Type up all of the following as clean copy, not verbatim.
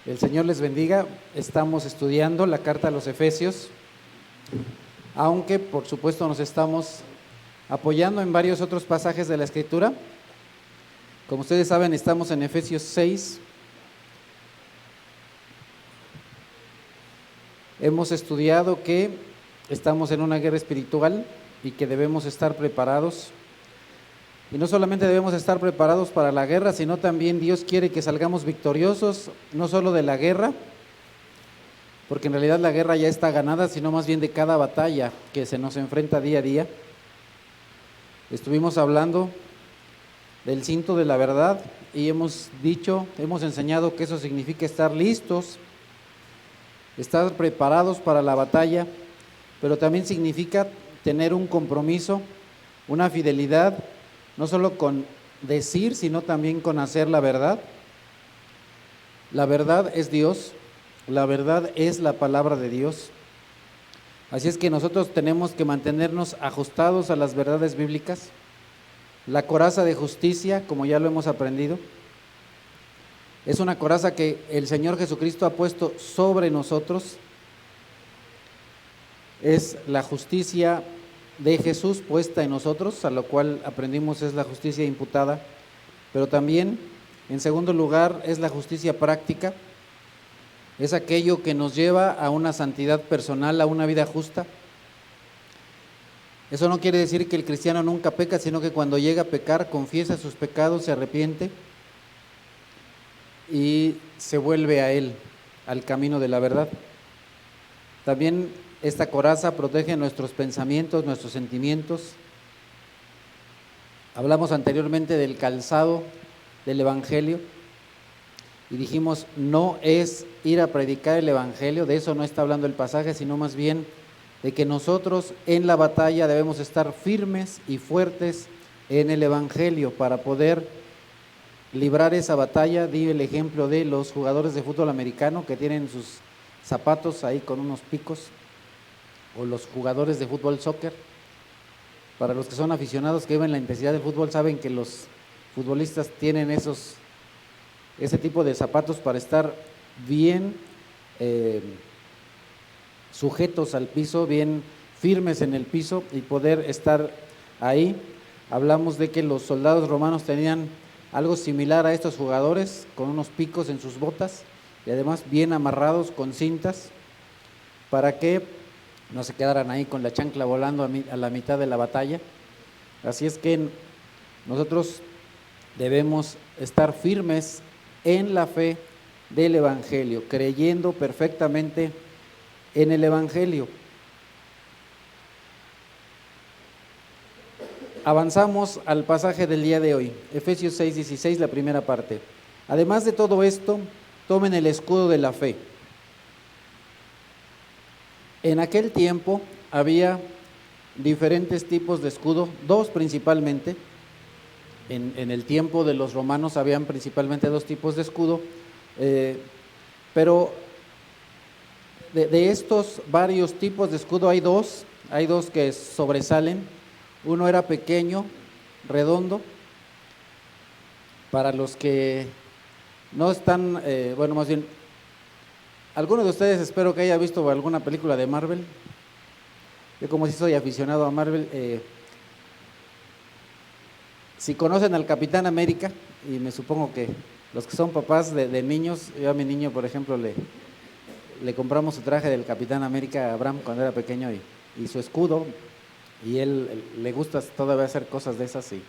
El Señor les bendiga. Estamos estudiando la carta a los Efesios, aunque por supuesto nos estamos apoyando en varios otros pasajes de la Escritura. Como ustedes saben, estamos en Efesios 6. Hemos estudiado que estamos en una guerra espiritual y que debemos estar preparados. Y no solamente debemos estar preparados para la guerra, sino también Dios quiere que salgamos victoriosos, no solo de la guerra, porque en realidad la guerra ya está ganada, sino más bien de cada batalla que se nos enfrenta día a día. Estuvimos hablando del cinto de la verdad y hemos enseñado que eso significa estar listos, estar preparados para la batalla, pero también significa tener un compromiso, una fidelidad, no solo con decir, sino también con hacer la verdad. La verdad es Dios, la verdad es la palabra de Dios. Así es que nosotros tenemos que mantenernos ajustados a las verdades bíblicas. La coraza de justicia, como ya lo hemos aprendido, es una coraza que el Señor Jesucristo ha puesto sobre nosotros. Es la justicia de Jesús puesta en nosotros, a lo cual aprendimos es la justicia imputada, pero también, en segundo lugar, es la justicia práctica, es aquello que nos lleva a una santidad personal, a una vida justa. Eso no quiere decir que el cristiano nunca peca, sino que cuando llega a pecar, confiesa sus pecados, se arrepiente y se vuelve a Él, al camino de la verdad. También esta coraza protege nuestros pensamientos, nuestros sentimientos. Hablamos anteriormente del calzado del Evangelio y dijimos, no es ir a predicar el Evangelio, de eso no está hablando el pasaje, sino más bien de que nosotros en la batalla debemos estar firmes y fuertes en el Evangelio para poder librar esa batalla. Di el ejemplo de los jugadores de fútbol americano que tienen sus zapatos ahí con unos picos, o los jugadores de fútbol soccer. Para los que son aficionados que ven la intensidad del fútbol, saben que los futbolistas tienen ese tipo de zapatos para estar bien sujetos al piso, bien firmes en el piso y poder estar ahí. Hablamos de que los soldados romanos tenían algo similar a estos jugadores, con unos picos en sus botas y además bien amarrados con cintas para que no se quedaran ahí con la chancla volando a la mitad de la batalla. Así es que nosotros debemos estar firmes en la fe del Evangelio, creyendo perfectamente en el Evangelio. Avanzamos al pasaje del día de hoy, Efesios 6:16, la primera parte. Además de todo esto, tomen el escudo de la fe. En aquel tiempo había diferentes tipos de escudo, dos principalmente. En el tiempo de los romanos habían principalmente dos tipos de escudo, pero de estos varios tipos de escudo hay dos que sobresalen. Uno era pequeño, redondo. Para los que no están, más bien, ¿alguno de ustedes espero que haya visto alguna película de Marvel? Yo como si soy aficionado a Marvel, si conocen al Capitán América, y me supongo que los que son papás de niños, yo a mi niño por ejemplo le compramos su traje del Capitán América a Abraham cuando era pequeño y su escudo, y él le gusta todavía hacer cosas de esas. Y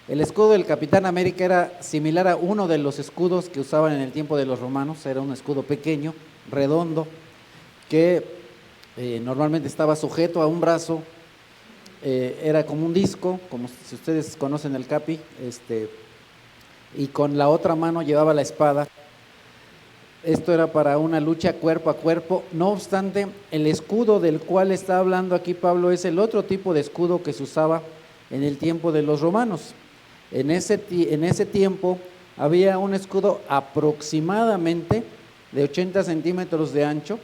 el escudo del Capitán América era similar a uno de los escudos que usaban en el tiempo de los romanos. Era un escudo pequeño, redondo, que normalmente estaba sujeto a un brazo. Era como un disco, como si ustedes conocen el capi, y con la otra mano llevaba la espada. Esto era para una lucha cuerpo a cuerpo. No obstante, el escudo del cual está hablando aquí Pablo es el otro tipo de escudo que se usaba en el tiempo de los romanos. En ese tiempo había un escudo aproximadamente de 80 centímetros de ancho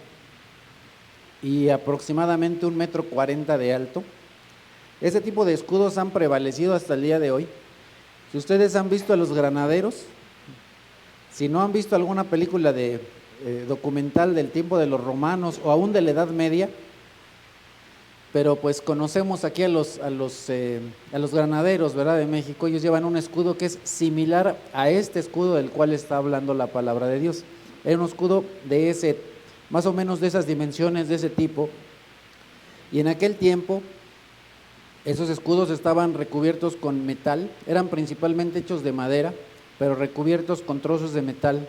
y aproximadamente 1,40 m de alto. Ese tipo de escudos han prevalecido hasta el día de hoy. Si ustedes han visto a los granaderos, Si no han visto alguna película de documental del tiempo de los romanos o aún de la Edad Media, pero pues conocemos aquí a los granaderos, ¿verdad?, de México. Ellos llevan un escudo que es similar a este escudo del cual está hablando la palabra de Dios. Era un escudo de ese, más o menos de esas dimensiones, de ese tipo. Y en aquel tiempo, esos escudos estaban recubiertos con metal, eran principalmente hechos de madera, pero recubiertos con trozos de metal.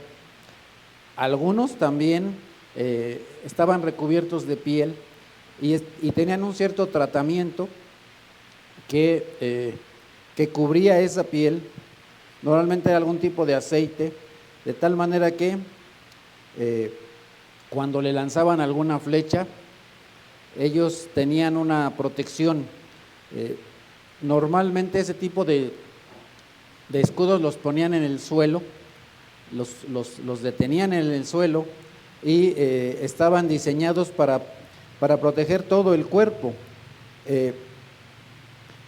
Algunos también estaban recubiertos de piel y tenían un cierto tratamiento que cubría esa piel. Normalmente era algún tipo de aceite, de tal manera que cuando le lanzaban alguna flecha, ellos tenían una protección. Normalmente ese tipo de escudos los ponían en el suelo, los detenían en el suelo y estaban diseñados para proteger todo el cuerpo.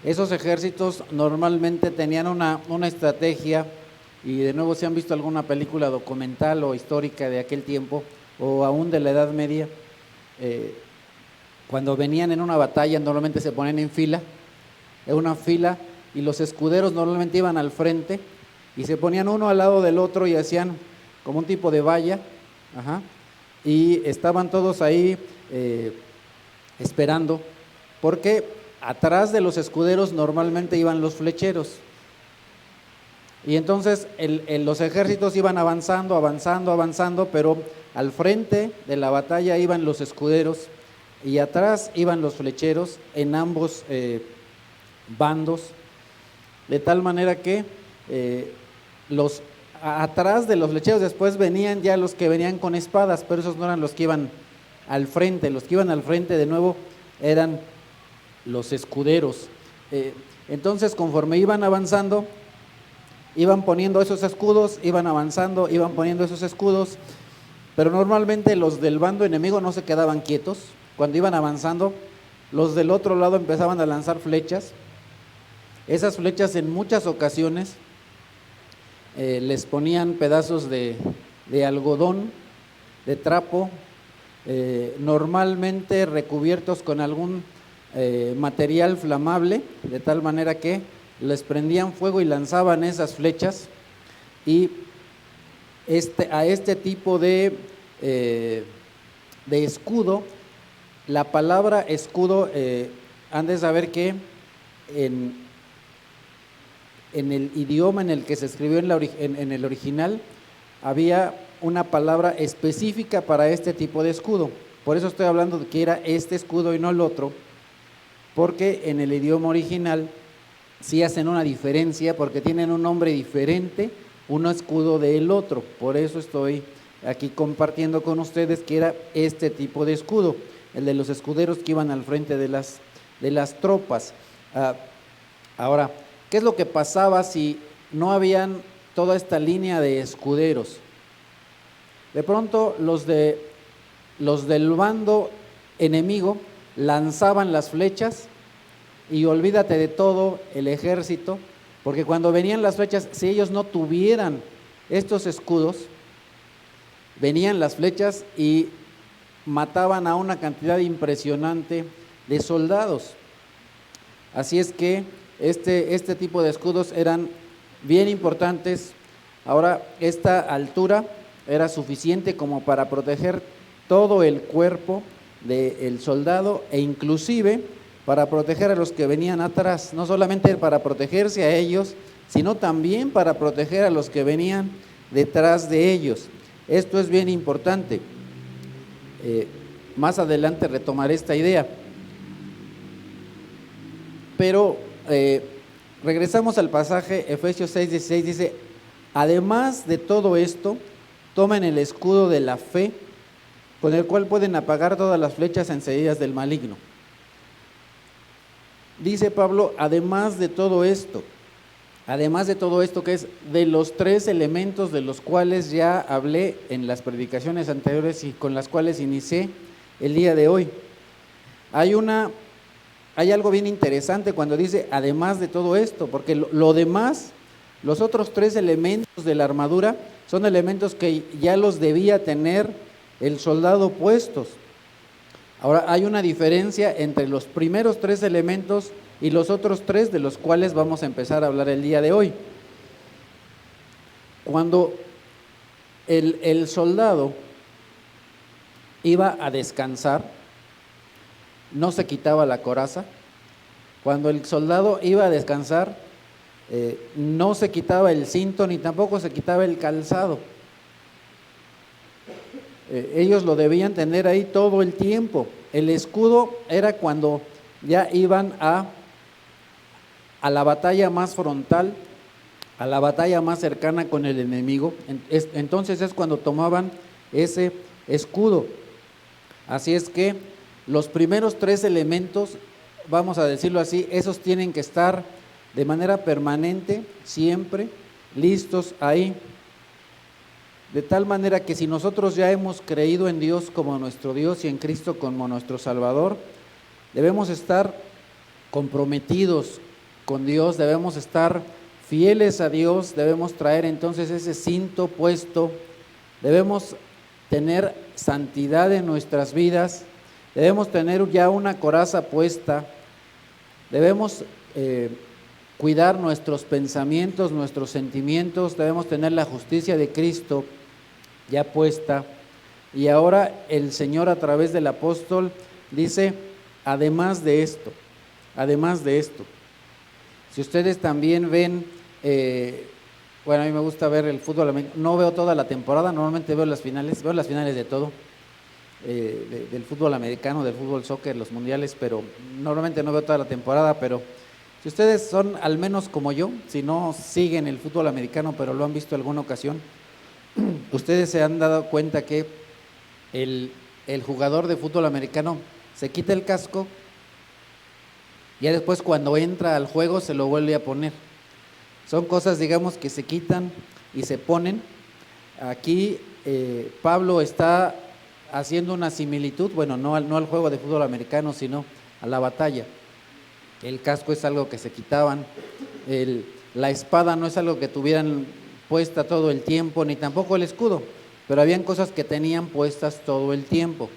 Esos ejércitos normalmente tenían una estrategia, y de nuevo, si han visto alguna película documental o histórica de aquel tiempo o aún de la Edad Media, cuando venían en una batalla normalmente se ponían en una fila, y los escuderos normalmente iban al frente y se ponían uno al lado del otro y hacían como un tipo de valla, y estaban todos ahí esperando, porque atrás de los escuderos normalmente iban los flecheros. Y entonces los ejércitos iban avanzando, pero al frente de la batalla iban los escuderos y atrás iban los flecheros en ambos bandos, de tal manera que atrás de los flecheros después venían ya los que venían con espadas, pero esos no eran los que iban al frente. Los que iban al frente de nuevo eran los escuderos. Entonces, conforme iban avanzando, iban poniendo esos escudos, iban avanzando, iban poniendo esos escudos, pero normalmente los del bando enemigo no se quedaban quietos. Cuando iban avanzando, los del otro lado empezaban a lanzar flechas. Esas flechas en muchas ocasiones les ponían pedazos de algodón, de trapo, normalmente recubiertos con algún material flamable, de tal manera que les prendían fuego y lanzaban esas flechas. Y a este tipo de escudo, la palabra escudo, han de saber que en el idioma en el que se escribió en el original había una palabra específica para este tipo de escudo. Por eso estoy hablando de que era este escudo y no el otro, porque en el idioma original sí hacen una diferencia, porque tienen un nombre diferente, un escudo del otro. Por eso estoy aquí compartiendo con ustedes que era este tipo de escudo, el de los escuderos que iban al frente de las tropas. Ahora, ¿qué es lo que pasaba si no habían toda esta línea de escuderos? De pronto los del bando enemigo lanzaban las flechas, y olvídate de todo el ejército, porque cuando venían las flechas, si ellos no tuvieran estos escudos, venían las flechas y mataban a una cantidad impresionante de soldados. Así es que este tipo de escudos eran bien importantes. Ahora, esta altura era suficiente como para proteger todo el cuerpo del soldado, e inclusive para proteger a los que venían atrás, no solamente para protegerse a ellos, sino también para proteger a los que venían detrás de ellos. Esto es bien importante. Más adelante retomaré esta idea. Pero regresamos al pasaje, Efesios 6:16, dice: además de todo esto, tomen el escudo de la fe, con el cual pueden apagar todas las flechas encendidas del maligno. Dice Pablo, además de todo esto que es de los tres elementos de los cuales ya hablé en las predicaciones anteriores y con las cuales inicié el día de hoy. Hay algo bien interesante cuando dice además de todo esto, porque lo demás, los otros tres elementos de la armadura, son elementos que ya los debía tener el soldado puestos. Ahora, hay una diferencia entre los primeros 3 elementos y los otros 3 de los cuales vamos a empezar a hablar el día de hoy. Cuando el soldado iba a descansar, no se quitaba la coraza. Cuando el soldado iba a descansar, no se quitaba el cinto ni tampoco se quitaba el calzado. Ellos lo debían tener ahí todo el tiempo. El escudo era cuando ya iban a la batalla más frontal, a la batalla más cercana con el enemigo. Entonces es cuando tomaban ese escudo. Así es que los primeros 3 elementos, vamos a decirlo así, esos tienen que estar de manera permanente, siempre listos ahí. De tal manera que si nosotros ya hemos creído en Dios como nuestro Dios y en Cristo como nuestro Salvador, debemos estar comprometidos con Dios, debemos estar fieles a Dios, debemos traer entonces ese cinto puesto, debemos tener santidad en nuestras vidas, debemos tener ya una coraza puesta, debemos cuidar nuestros pensamientos, nuestros sentimientos, debemos tener la justicia de Cristo ya puesta. Y ahora el Señor a través del apóstol dice, además de esto, si ustedes también ven, bueno, a mí me gusta ver el fútbol, no veo toda la temporada, normalmente veo las finales de todo, del fútbol americano, del fútbol soccer, los mundiales, pero normalmente no veo toda la temporada. Pero si ustedes son al menos como yo, si no siguen el fútbol americano pero lo han visto alguna ocasión, ustedes se han dado cuenta que el jugador de fútbol americano se quita el casco, ya después cuando entra al juego se lo vuelve a poner. Son cosas, digamos, que se quitan y se ponen. Aquí Pablo está haciendo una similitud, bueno, no al juego de fútbol americano, sino a la batalla. El casco es algo que se quitaban, la espada no es algo que tuvieran puesta todo el tiempo, ni tampoco el escudo, pero habían cosas que tenían puestas todo el tiempo: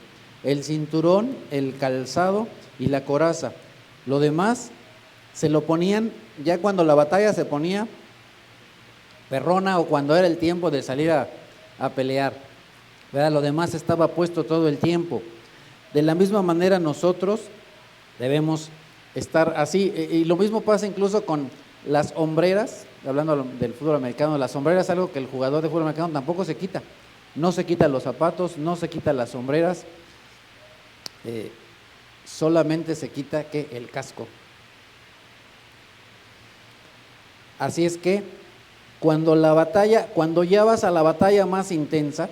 el cinturón, el calzado y la coraza. Lo demás se lo ponían ya cuando la batalla se ponía perrona o cuando era el tiempo de salir a pelear, ¿verdad? Lo demás estaba puesto todo el tiempo. De la misma manera nosotros debemos estar así, y lo mismo pasa incluso con las hombreras. Hablando del fútbol americano, las sombreras es algo que el jugador de fútbol americano tampoco se quita. No se quita los zapatos, no se quita las sombreras, solamente se quita el casco. Así es que cuando ya vas a la batalla más intensa,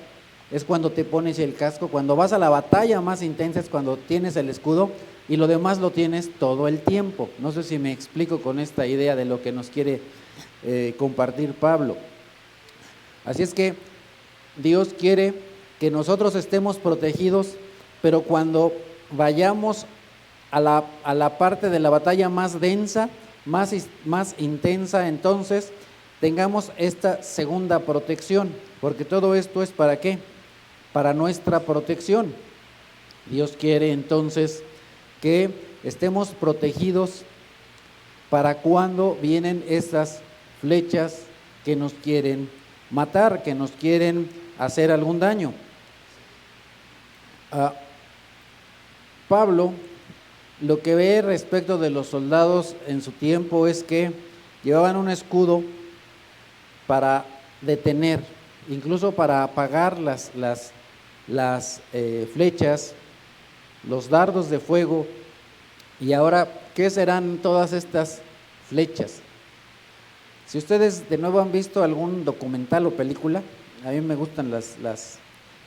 es cuando te pones el casco. Cuando vas a la batalla más intensa es cuando tienes el escudo, y lo demás lo tienes todo el tiempo. No sé si me explico con esta idea de lo que nos quiere compartir Pablo. Así es que Dios quiere que nosotros estemos protegidos, pero cuando vayamos a la parte de la batalla más densa, más intensa, entonces tengamos esta segunda protección, porque todo esto es ¿para qué? Para nuestra protección. Dios quiere entonces que estemos protegidos para cuando vienen estas flechas que nos quieren matar, que nos quieren hacer algún daño. Pablo lo que ve respecto de los soldados en su tiempo es que llevaban un escudo para detener, incluso para apagar las flechas, los dardos de fuego. Y ahora, ¿qué serán todas estas flechas? Si ustedes de nuevo han visto algún documental o película, a mí me gustan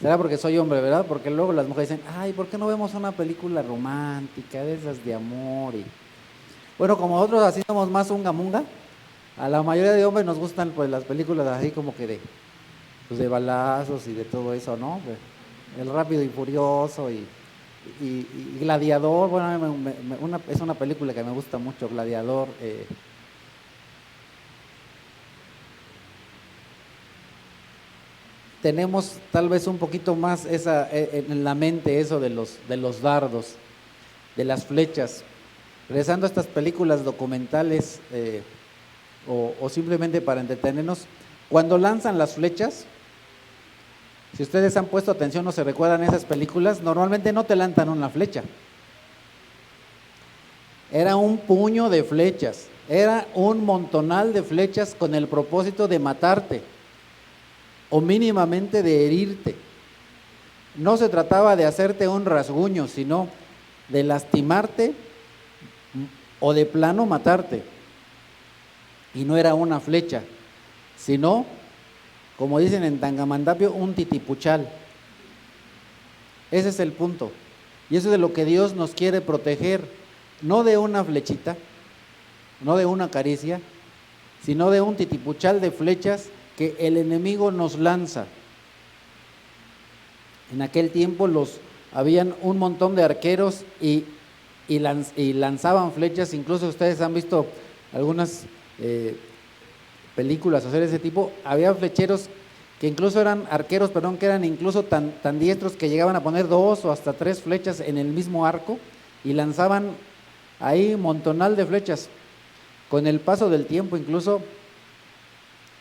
será porque soy hombre, ¿verdad? Porque luego las mujeres dicen, ay, ¿por qué no vemos una película romántica, de esas de amor? Y bueno, como nosotros así somos más unga munga, a la mayoría de hombres nos gustan pues las películas así como que de balazos y de todo eso, ¿no? El Rápido y Furioso y Gladiador. Bueno, es una película que me gusta mucho, Gladiador. tenemos tal vez un poquito más en la mente eso de los dardos, de las flechas. Regresando a estas películas documentales o simplemente para entretenernos, cuando lanzan las flechas, si ustedes han puesto atención o se recuerdan esas películas, normalmente no te lanzan una flecha. Era un puño de flechas, era un montonal de flechas con el propósito de matarte o mínimamente de herirte. No se trataba de hacerte un rasguño, sino de lastimarte o de plano matarte. Y no era una flecha, sino, como dicen en Tangamandapio, un titipuchal. Ese es el punto. Y eso es de lo que Dios nos quiere proteger. No de una flechita, no de una caricia, sino de un titipuchal de flechas que el enemigo nos lanza. En aquel tiempo habían un montón de arqueros y lanzaban flechas. Incluso ustedes han visto algunas películas o series de ese tipo. Había flecheros que incluso eran arqueros, perdón, que eran incluso tan diestros que llegaban a poner 2 o hasta 3 flechas en el mismo arco y lanzaban ahí un montonal de flechas. Con el paso del tiempo, incluso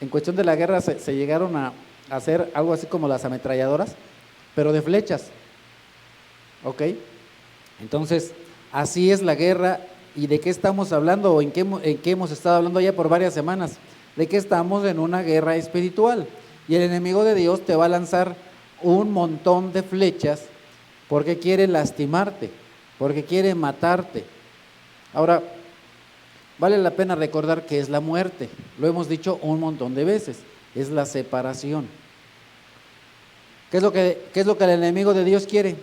en cuestión de la guerra se llegaron a hacer algo así como las ametralladoras, pero de flechas. ¿Ok? Entonces, así es la guerra. ¿Y de qué estamos hablando o en qué hemos estado hablando ya por varias semanas? De que estamos en una guerra espiritual y el enemigo de Dios te va a lanzar un montón de flechas porque quiere lastimarte, porque quiere matarte. Ahora, vale la pena recordar que es la muerte, lo hemos dicho un montón de veces, es la separación. ¿Qué es lo que el enemigo de Dios quiere?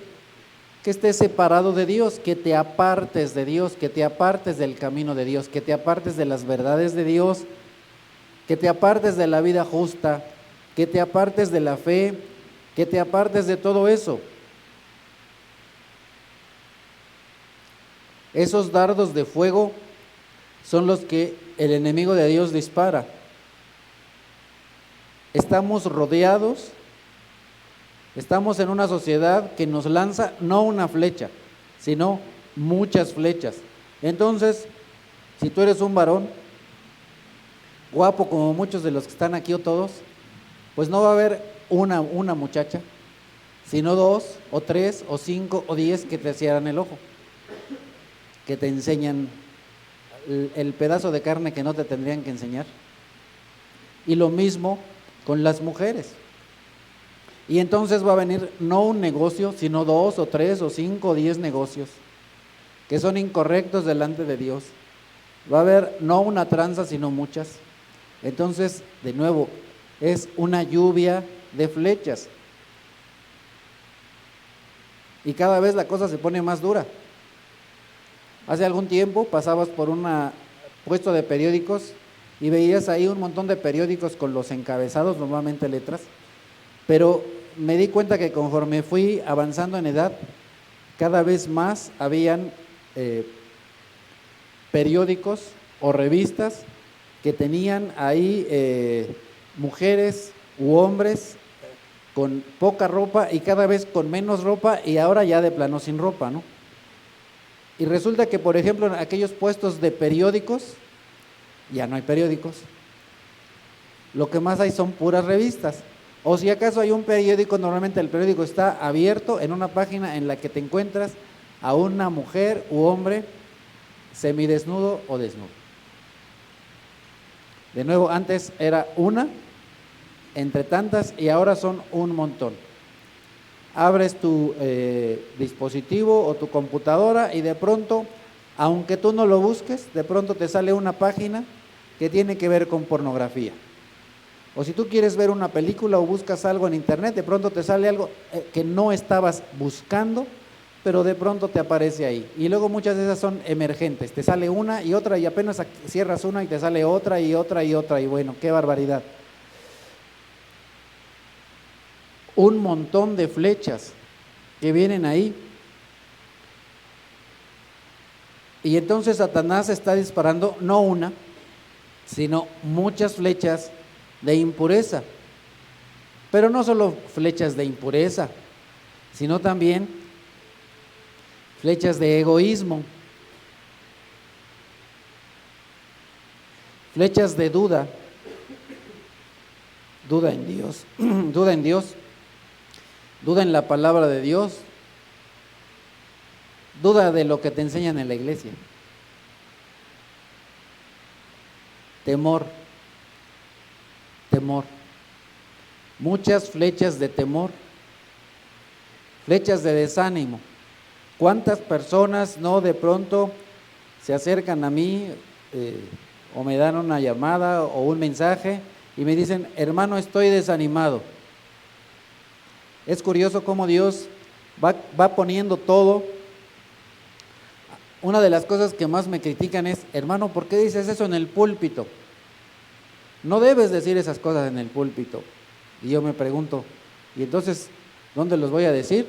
Que estés separado de Dios, que te apartes de Dios, que te apartes del camino de Dios, que te apartes de las verdades de Dios, que te apartes de la vida justa, que te apartes de la fe, que te apartes de todo eso. Esos dardos de fuego son los que el enemigo de Dios dispara. Estamos rodeados, estamos en una sociedad que nos lanza no una flecha, sino muchas flechas. Entonces, si tú eres un varón guapo como muchos de los que están aquí o todos, pues no va a haber una muchacha, sino 2 o 3 o 5 o 10 que te cierran el ojo, que te enseñan el pedazo de carne que no te tendrían que enseñar. Y lo mismo con las mujeres. Y entonces va a venir no un negocio, sino 2 o 3 o 5 o 10 negocios que son incorrectos delante de Dios. Va a haber no una tranza, sino muchas. Entonces, de nuevo, es una lluvia de flechas. Y cada vez la cosa se pone más dura. Hace algún tiempo pasabas por un puesto de periódicos y veías ahí un montón de periódicos con los encabezados, normalmente letras, pero me di cuenta que conforme fui avanzando en edad, cada vez más habían periódicos o revistas que tenían ahí mujeres u hombres con poca ropa y cada vez con menos ropa y ahora ya de plano sin ropa, ¿no? Y resulta que, por ejemplo, en aquellos puestos de periódicos, ya no hay periódicos. Lo que más hay son puras revistas. O si acaso hay un periódico, normalmente el periódico está abierto en una página en la que te encuentras a una mujer u hombre semidesnudo o desnudo. De nuevo, antes era una entre tantas y ahora son un montón. Abres tu dispositivo o tu computadora y de pronto, aunque tú no lo busques, de pronto te sale una página que tiene que ver con pornografía. O si tú quieres ver una película o buscas algo en internet, de pronto te sale algo que no estabas buscando, pero de pronto te aparece ahí. Y luego muchas de esas son emergentes, te sale una y otra y apenas cierras una y te sale otra y otra y otra y bueno, qué barbaridad. Un montón de flechas que vienen ahí. Y entonces Satanás está disparando no una, sino muchas flechas de impureza. Pero no solo flechas de impureza, sino también flechas de egoísmo, flechas de duda, duda en Dios, duda en Dios, duda en la palabra de Dios, duda de lo que te enseñan en la iglesia, temor, muchas flechas de temor, flechas de desánimo. ¿Cuántas personas no de pronto se acercan a mí o me dan una llamada o un mensaje y me dicen, hermano, estoy desanimado? Es curioso cómo Dios va poniendo todo. Una de las cosas que más me critican es, hermano, ¿por qué dices eso en el púlpito? No debes decir esas cosas en el púlpito. Y yo me pregunto, ¿y entonces dónde los voy a decir?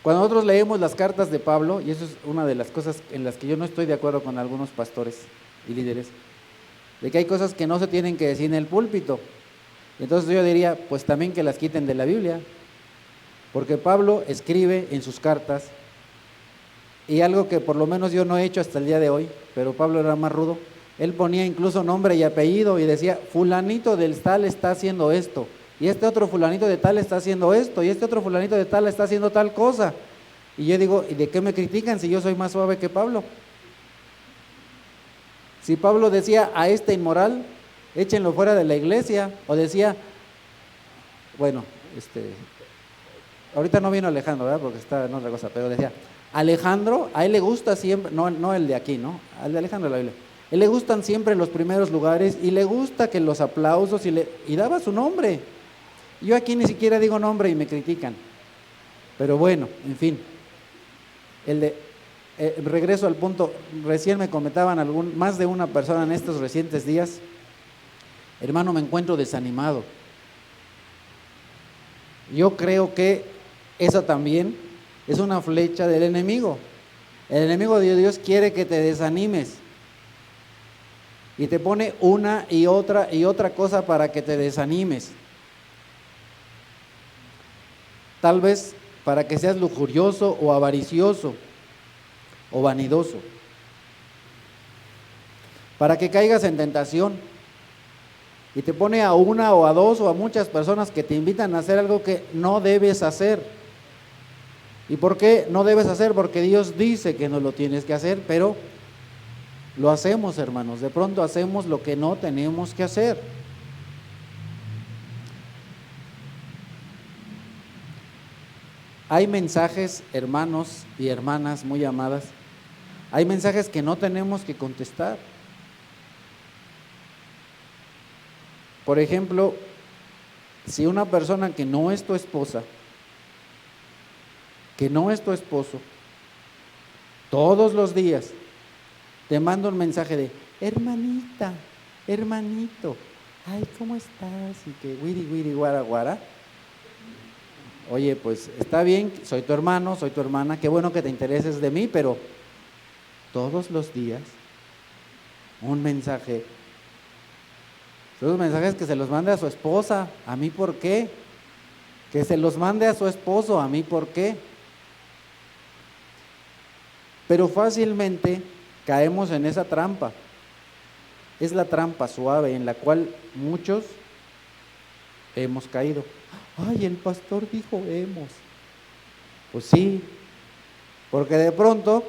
Cuando nosotros leemos las cartas de Pablo, y eso es una de las cosas en las que yo no estoy de acuerdo con algunos pastores y líderes, de que hay cosas que no se tienen que decir en el púlpito. Entonces yo diría, pues también que las quiten de la Biblia, porque Pablo escribe en sus cartas, y algo que por lo menos yo no he hecho hasta el día de hoy, pero Pablo era más rudo, él ponía incluso nombre y apellido y decía, fulanito del tal está haciendo esto, y este otro fulanito de tal está haciendo esto, y este otro fulanito de tal está haciendo tal cosa. Y yo digo, ¿y de qué me critican si yo soy más suave que Pablo? Si Pablo decía a este inmoral, échenlo fuera de la iglesia, o decía, bueno, ahorita no vino Alejandro, ¿verdad? Porque está en otra cosa, pero decía, Alejandro, a él le gusta siempre, no el de aquí, ¿no? Al de Alejandro de la Biblia. Él le gustan siempre los primeros lugares y le gusta que los aplausos y daba su nombre. Yo aquí ni siquiera digo nombre y me critican. Pero bueno, en fin. Regreso al punto, recién me comentaban más de una persona en estos recientes días, hermano, me encuentro desanimado. Yo creo que esa también es una flecha del enemigo. El enemigo de Dios quiere que te desanimes y te pone una y otra cosa para que te desanimes. Tal vez para que seas lujurioso o avaricioso o vanidoso, para que caigas en tentación, y te pone a una o a dos o a muchas personas que te invitan a hacer algo que no debes hacer. ¿Y por qué no debes hacer? Porque Dios dice que no lo tienes que hacer, pero lo hacemos, hermanos. De pronto hacemos lo que no tenemos que hacer. Hay mensajes, hermanos y hermanas muy amadas, hay mensajes que no tenemos que contestar. Por ejemplo, si una persona que no es tu esposa, que no es tu esposo, todos los días te manda un mensaje de, hermanita, hermanito, ay, ¿cómo estás? Y que wiri wiri guara guara. Oye, pues está bien, soy tu hermano, soy tu hermana, qué bueno que te intereses de mí, pero todos los días un mensaje. Esos mensajes que se los mande a su esposa, ¿a mí por qué? Que se los mande a su esposo, ¿a mí por qué? Pero fácilmente caemos en esa trampa. Es la trampa suave en la cual muchos hemos caído. Ay, el pastor dijo hemos. Pues sí, porque de pronto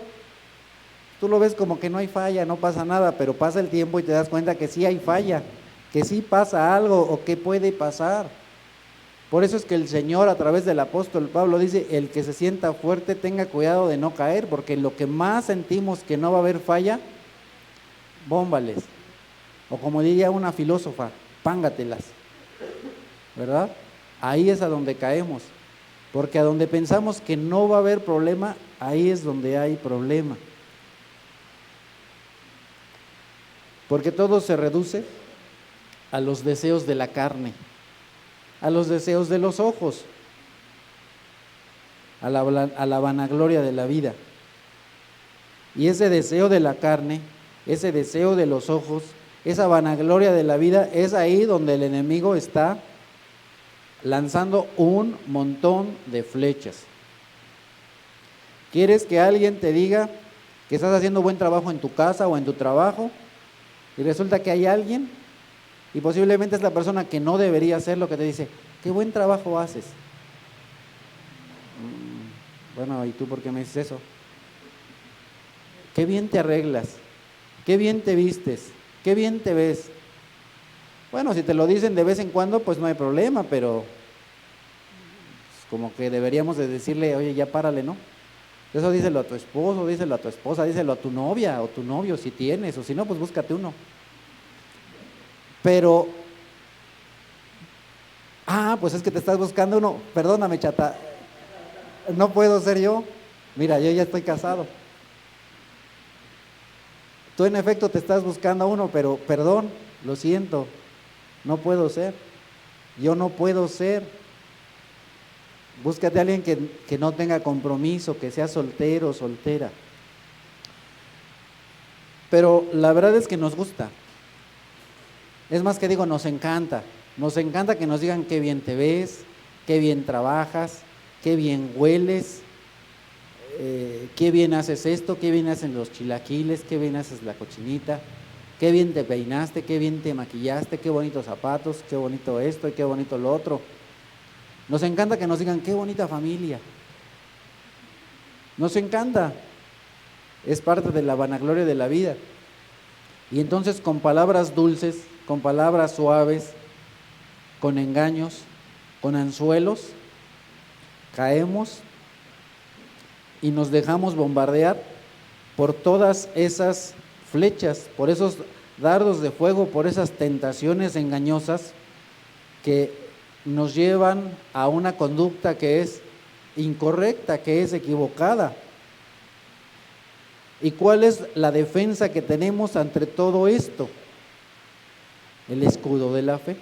tú lo ves como que no hay falla, no pasa nada, pero pasa el tiempo y te das cuenta que sí hay falla, que sí pasa algo o que puede pasar. Por eso es que el Señor, a través del apóstol Pablo, dice, el que se sienta fuerte tenga cuidado de no caer, porque lo que más sentimos que no va a haber falla, bómbales, o como diría una filósofa, pángatelas, ¿verdad? Ahí es a donde caemos, porque a donde pensamos que no va a haber problema, ahí es donde hay problema. Porque todo se reduce a los deseos de la carne, a los deseos de los ojos, a la vanagloria de la vida. Y ese deseo de la carne, ese deseo de los ojos, esa vanagloria de la vida, es ahí donde el enemigo está lanzando un montón de flechas. ¿Quieres que alguien te diga que estás haciendo buen trabajo en tu casa o en tu trabajo? Y resulta que hay alguien, y posiblemente es la persona que no debería hacer lo que te dice, qué buen trabajo haces. Bueno, ¿y tú por qué me dices eso? Qué bien te arreglas, qué bien te vistes, qué bien te ves. Bueno, si te lo dicen de vez en cuando, pues no hay problema, pero como que deberíamos de decirle, oye, ya párale, ¿no? Eso díselo a tu esposo, díselo a tu esposa, díselo a tu novia o tu novio si tienes, o si no, pues búscate uno. Pero, pues es que te estás buscando uno, perdóname, chata, no puedo ser yo. Mira, yo ya estoy casado. Tú en efecto te estás buscando a uno, pero perdón, lo siento, no puedo ser. Yo no puedo ser. Búscate a alguien que no tenga compromiso, que sea soltero o soltera. Pero la verdad es que nos gusta. Es más que digo, nos encanta. Nos encanta que nos digan qué bien te ves, qué bien trabajas, qué bien hueles, qué bien haces esto, qué bien hacen los chilaquiles, qué bien haces la cochinita, qué bien te peinaste, qué bien te maquillaste, qué bonitos zapatos, qué bonito esto y qué bonito lo otro. Nos encanta que nos digan qué bonita familia. Nos encanta. Es parte de la vanagloria de la vida. Y entonces con palabras dulces, con palabras suaves, con engaños, con anzuelos, caemos y nos dejamos bombardear por todas esas flechas, por esos dardos de fuego, por esas tentaciones engañosas que nos llevan a una conducta que es incorrecta, que es equivocada. ¿Y cuál es la defensa que tenemos ante todo esto? El escudo de la fe.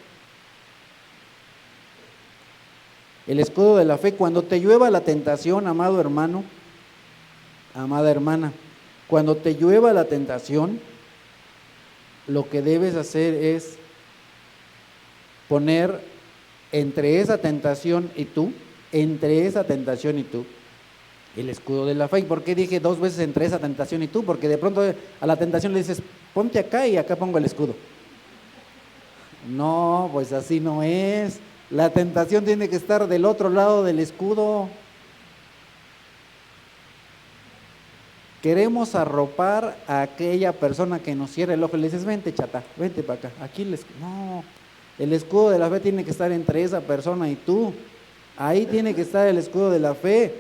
El escudo de la fe. Cuando te llueva la tentación, amado hermano, amada hermana, cuando te llueva la tentación, lo que debes hacer es poner entre esa tentación y tú, el escudo de la fe. ¿Y por qué dije 2 veces entre esa tentación y tú? Porque de pronto a la tentación le dices, ponte acá y acá pongo el escudo. No, pues así no es. La tentación tiene que estar del otro lado del escudo. Queremos arropar a aquella persona que nos cierra el ojo y le dices, vente chata, vente para acá. Aquí no, el escudo de la fe tiene que estar entre esa persona y tú. Ahí tiene que estar el escudo de la fe.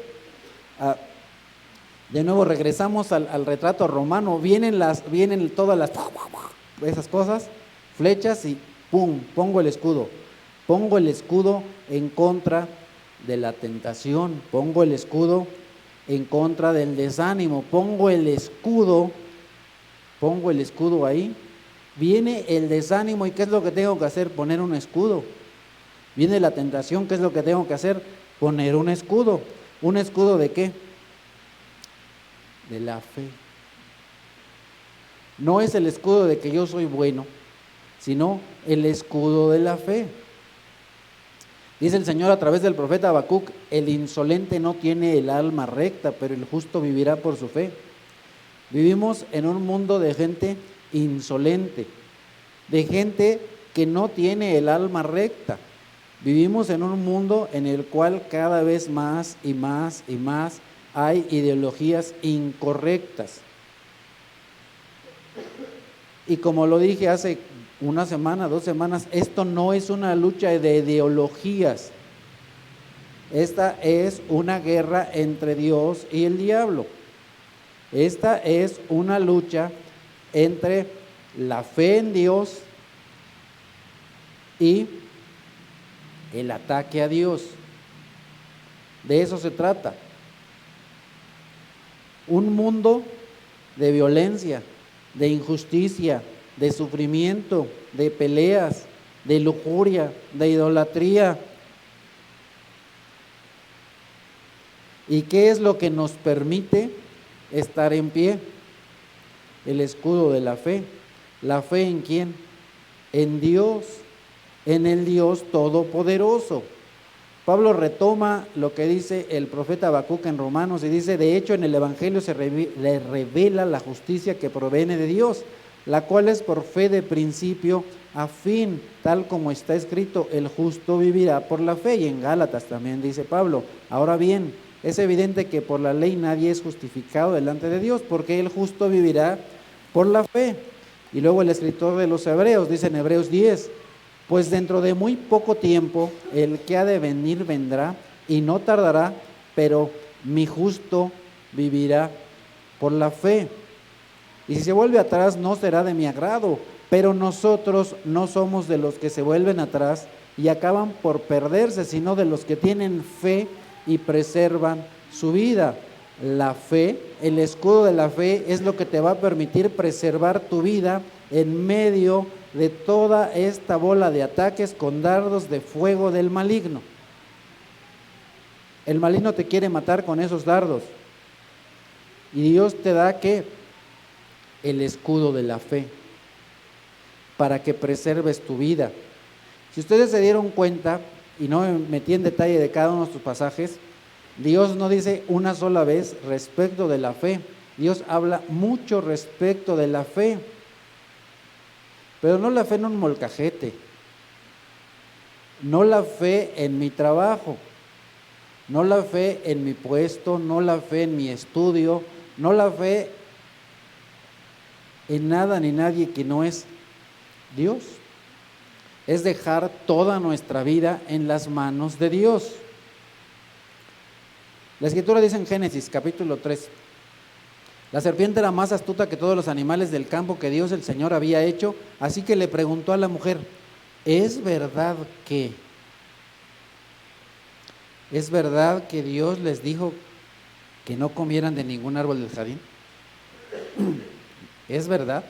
De nuevo regresamos al retrato romano. Vienen todas esas cosas, flechas y pum, pongo el escudo. Pongo el escudo en contra de la tentación. Pongo el escudo en contra del desánimo. Pongo el escudo ahí. Viene el desánimo y ¿qué es lo que tengo que hacer? Poner un escudo. Viene la tentación, ¿qué es lo que tengo que hacer? Poner un escudo. ¿Un escudo de qué? De la fe. No es el escudo de que yo soy bueno, sino el escudo de la fe. Dice el Señor a través del profeta Habacuc, el insolente no tiene el alma recta, pero el justo vivirá por su fe. Vivimos en un mundo de gente insolente, de gente que no tiene el alma recta. Vivimos en un mundo en el cual cada vez más y más y más hay ideologías incorrectas. Y como lo dije hace una semana, 2 semanas, esto no es una lucha de ideologías. Esta es una guerra entre Dios y el diablo. Esta es una lucha entre la fe en Dios y el ataque a Dios. De eso se trata. Un mundo de violencia, de injusticia, de sufrimiento, de peleas, de lujuria, de idolatría. ¿Y qué es lo que nos permite estar en pie? El escudo de la fe. ¿La fe en quién? En Dios, en el Dios Todopoderoso. Pablo retoma lo que dice el profeta Habacuc en Romanos y dice: de hecho, en el Evangelio le revela la justicia que proviene de Dios, la cual es por fe de principio a fin, tal como está escrito: el justo vivirá por la fe. Y en Gálatas también dice Pablo: ahora bien, es evidente que por la ley nadie es justificado delante de Dios, porque el justo vivirá por la fe. Y luego el escritor de los Hebreos dice en Hebreos 10: pues dentro de muy poco tiempo el que ha de venir vendrá y no tardará, pero mi justo vivirá por la fe. Y si se vuelve atrás, no será de mi agrado, pero nosotros no somos de los que se vuelven atrás y acaban por perderse, sino de los que tienen fe y preservan su vida. La fe, el escudo de la fe, es lo que te va a permitir preservar tu vida en medio de toda esta bola de ataques con dardos de fuego del maligno. El maligno te quiere matar con esos dardos. Y Dios te da ¿qué? El escudo de la fe, para que preserves tu vida. Si ustedes se dieron cuenta, y no me metí en detalle de cada uno de estos pasajes, Dios no dice una sola vez respecto de la fe. Dios habla mucho respecto de la fe, pero no la fe en un molcajete, no la fe en mi trabajo, no la fe en mi puesto, no la fe en mi estudio, no la fe en nada ni nadie que no es Dios. Es dejar toda nuestra vida en las manos de Dios. La Escritura dice en Génesis capítulo 3: la serpiente era más astuta que todos los animales del campo que Dios el Señor había hecho, así que le preguntó a la mujer: ¿es verdad que Dios les dijo que no comieran de ningún árbol del jardín? ¿Es verdad?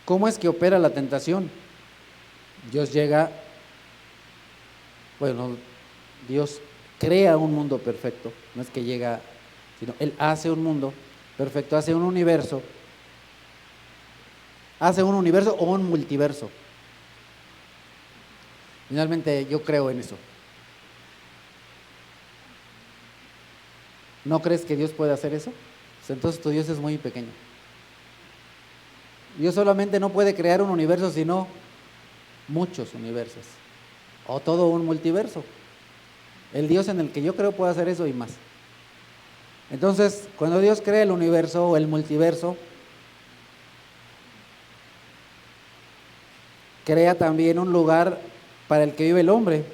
¿Cómo es que opera la tentación? Dios crea un mundo perfecto, no es que llega, sino Él hace un mundo perfecto, hace un universo o un multiverso. Finalmente yo creo en eso. ¿No crees que Dios puede hacer eso? Pues entonces tu Dios es muy pequeño. Dios solamente no puede crear un universo, sino muchos universos, o todo un multiverso. El Dios en el que yo creo puede hacer eso y más. Entonces, cuando Dios crea el universo o el multiverso, crea también un lugar para el que vive el hombre.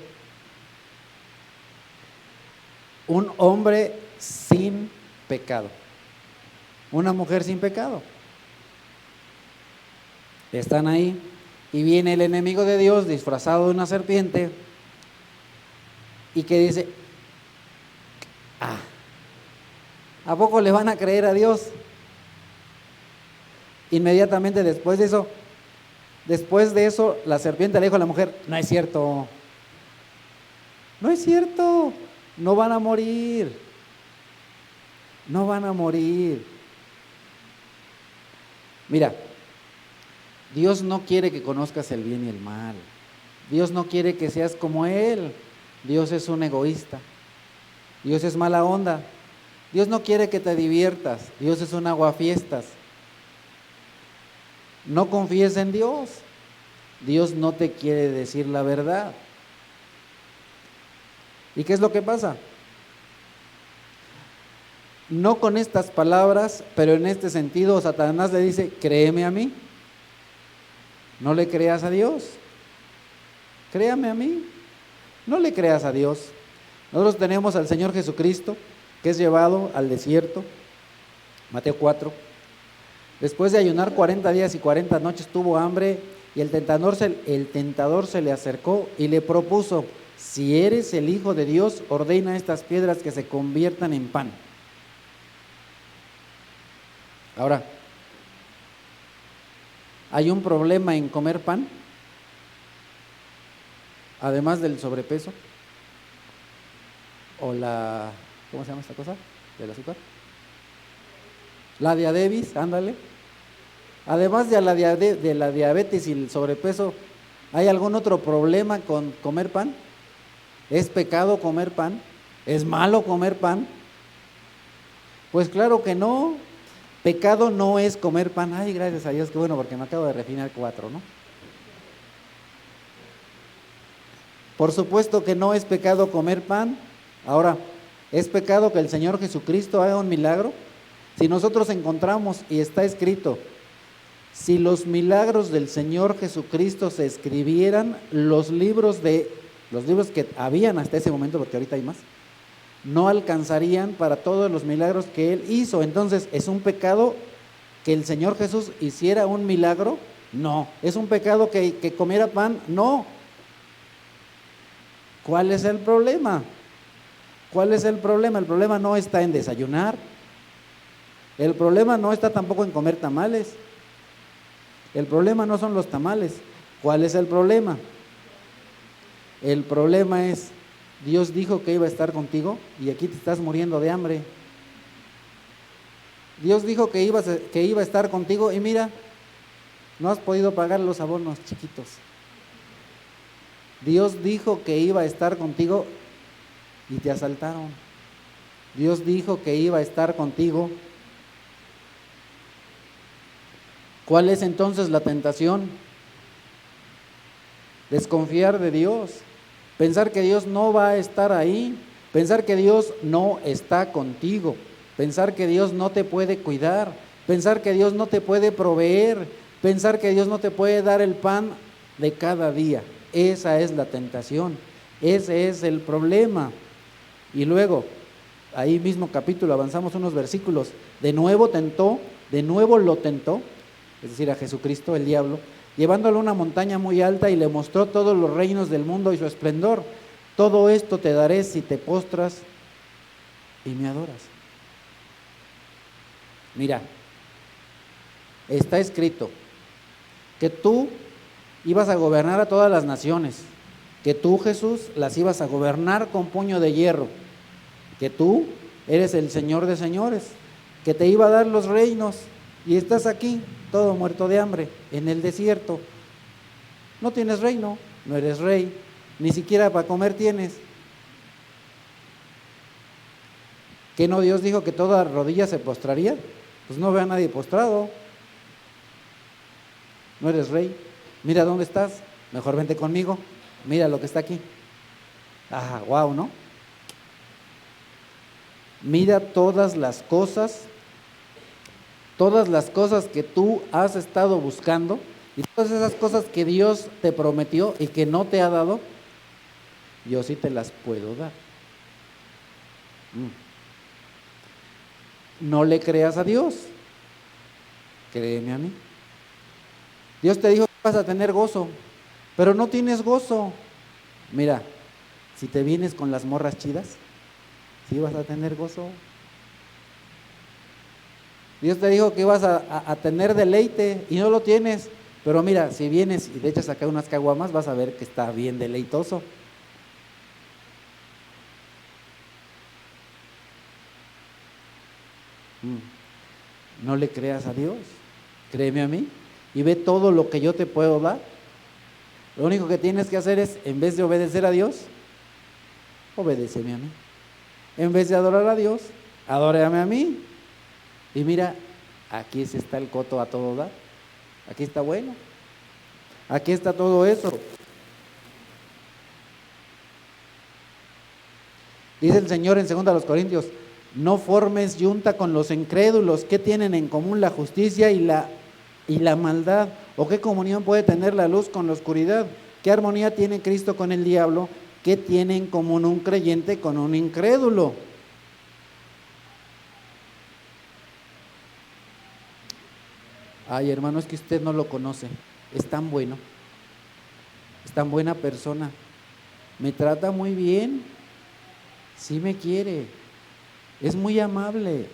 Un hombre sin pecado, una mujer sin pecado. Están ahí y viene el enemigo de Dios disfrazado de una serpiente y que dice: ¿a poco le van a creer a Dios? Inmediatamente después de eso, la serpiente le dijo a la mujer: no es cierto, no van a morir, Mira, Dios no quiere que conozcas el bien y el mal. Dios no quiere que seas como Él. Dios es un egoísta. Dios es mala onda. Dios no quiere que te diviertas. Dios es un aguafiestas. No confíes en Dios. Dios no te quiere decir la verdad. ¿Y qué es lo que pasa? No con estas palabras, pero en este sentido, Satanás le dice: créeme a mí. No le creas a Dios. Créame a mí. No le creas a Dios. Nosotros tenemos al Señor Jesucristo, que es llevado al desierto, Mateo 4. Después de ayunar 40 días y 40 noches tuvo hambre, y el tentador se le acercó y le propuso: si eres el Hijo de Dios, ordena a estas piedras que se conviertan en pan. Ahora, ¿hay un problema en comer pan? Además del sobrepeso o ¿cómo se llama esta cosa? ¿Del azúcar? La diabetes, ándale. Además de la diabetes y el sobrepeso, ¿hay algún otro problema con comer pan? ¿Es pecado comer pan? ¿Es malo comer pan? Pues claro que no. Pecado no es comer pan. Ay, gracias a Dios, qué bueno, porque me acabo de refinar 4, ¿no? Por supuesto que no es pecado comer pan. Ahora, ¿es pecado que el Señor Jesucristo haga un milagro? Si nosotros encontramos, y está escrito, si los milagros del Señor Jesucristo se escribieran, los libros que habían hasta ese momento, porque ahorita hay más, no alcanzarían para todos los milagros que Él hizo. Entonces, ¿es un pecado que el Señor Jesús hiciera un milagro? No. ¿Es un pecado que comiera pan? No. ¿Cuál es el problema? ¿Cuál es el problema? El problema no está en desayunar. El problema no está tampoco en comer tamales. El problema no son los tamales. ¿Cuál es el problema? El problema es, Dios dijo que iba a estar contigo y aquí te estás muriendo de hambre. Dios dijo que iba a estar contigo y mira, no has podido pagar los abonos chiquitos. Dios dijo que iba a estar contigo y te asaltaron. Dios dijo que iba a estar contigo. ¿Cuál es entonces la tentación? Desconfiar de Dios, pensar que Dios no va a estar ahí, pensar que Dios no está contigo, pensar que Dios no te puede cuidar, pensar que Dios no te puede proveer, pensar que Dios no te puede dar el pan de cada día. Esa es la tentación, ese es el problema. Y luego, ahí mismo capítulo, avanzamos unos versículos, de nuevo lo tentó, es decir, a Jesucristo, el diablo, llevándolo a una montaña muy alta y le mostró todos los reinos del mundo y su esplendor. Todo esto te daré si te postras y me adoras. Mira, está escrito que tú ibas a gobernar a todas las naciones, que tú, Jesús, las ibas a gobernar con puño de hierro, que tú eres el Señor de señores, que te iba a dar los reinos y estás aquí, todo muerto de hambre, en el desierto. No tienes reino, no eres rey, ni siquiera para comer tienes. ¿Qué no Dios dijo que toda rodilla se postraría? Pues no veo a nadie postrado. No eres rey. Mira dónde estás, mejor vente conmigo, mira lo que está aquí. Ah, wow, ¿no? Mira todas las cosas que tú has estado buscando y todas esas cosas que Dios te prometió y que no te ha dado, yo sí te las puedo dar. No le creas a Dios, créeme a mí. Dios te dijo que vas a tener gozo, pero no tienes gozo. Mira, si te vienes con las morras chidas, sí vas a tener gozo. Dios te dijo que ibas a tener deleite y no lo tienes, pero mira, si vienes y te echas acá unas caguamas, vas a ver que está bien deleitoso. No le creas a Dios, créeme a mí y ve todo lo que yo te puedo dar. Lo único que tienes que hacer es, en vez de obedecer a Dios, obedéceme a mí. En vez de adorar a Dios, adórame a mí. Y mira, aquí sí está el coto a todo dar. Aquí está bueno. Aquí está todo eso. Dice el Señor en 2 Corintios, no formes yunta con los incrédulos. ¿Qué tienen en común la justicia y la maldad? ¿O qué comunión puede tener la luz con la oscuridad? ¿Qué armonía tiene Cristo con el diablo? ¿Qué tiene en común un creyente con un incrédulo? Ay, hermano, es que usted no lo conoce. Es tan bueno, es tan buena persona, me trata muy bien, sí me quiere, es muy amable.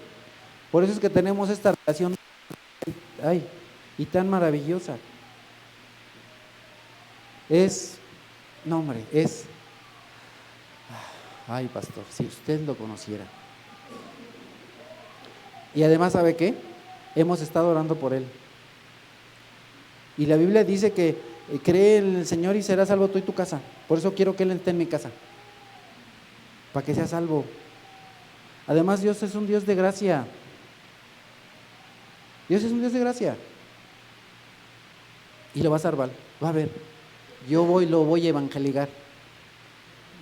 Por eso es que tenemos esta relación, ay, y tan maravillosa. No hombre, ay, pastor, si usted lo conociera. Y además, ¿sabe qué? Hemos estado orando por él. Y la Biblia dice que cree en el Señor y serás salvo tú y tu casa. Por eso quiero que Él esté en mi casa, para que sea salvo. Además, Dios es un Dios de gracia. Dios es un Dios de gracia. Y lo va a salvar. Va a ver. Lo voy a evangelizar.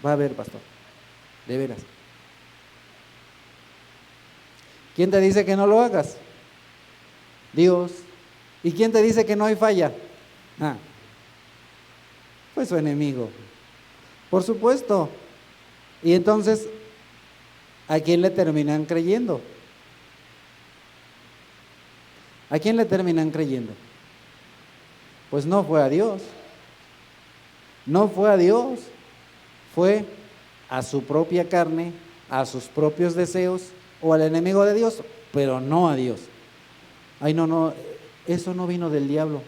Va a ver, pastor. De veras. ¿Quién te dice que no lo hagas? Dios. ¿Y quién te dice que no hay falla? Pues su enemigo. Por supuesto. Y entonces, ¿a quién le terminan creyendo? ¿A quién le terminan creyendo? Pues no fue a Dios. No fue a Dios. Fue a su propia carne, a sus propios deseos o al enemigo de Dios, pero no a Dios. Ay, no, eso no vino del diablo.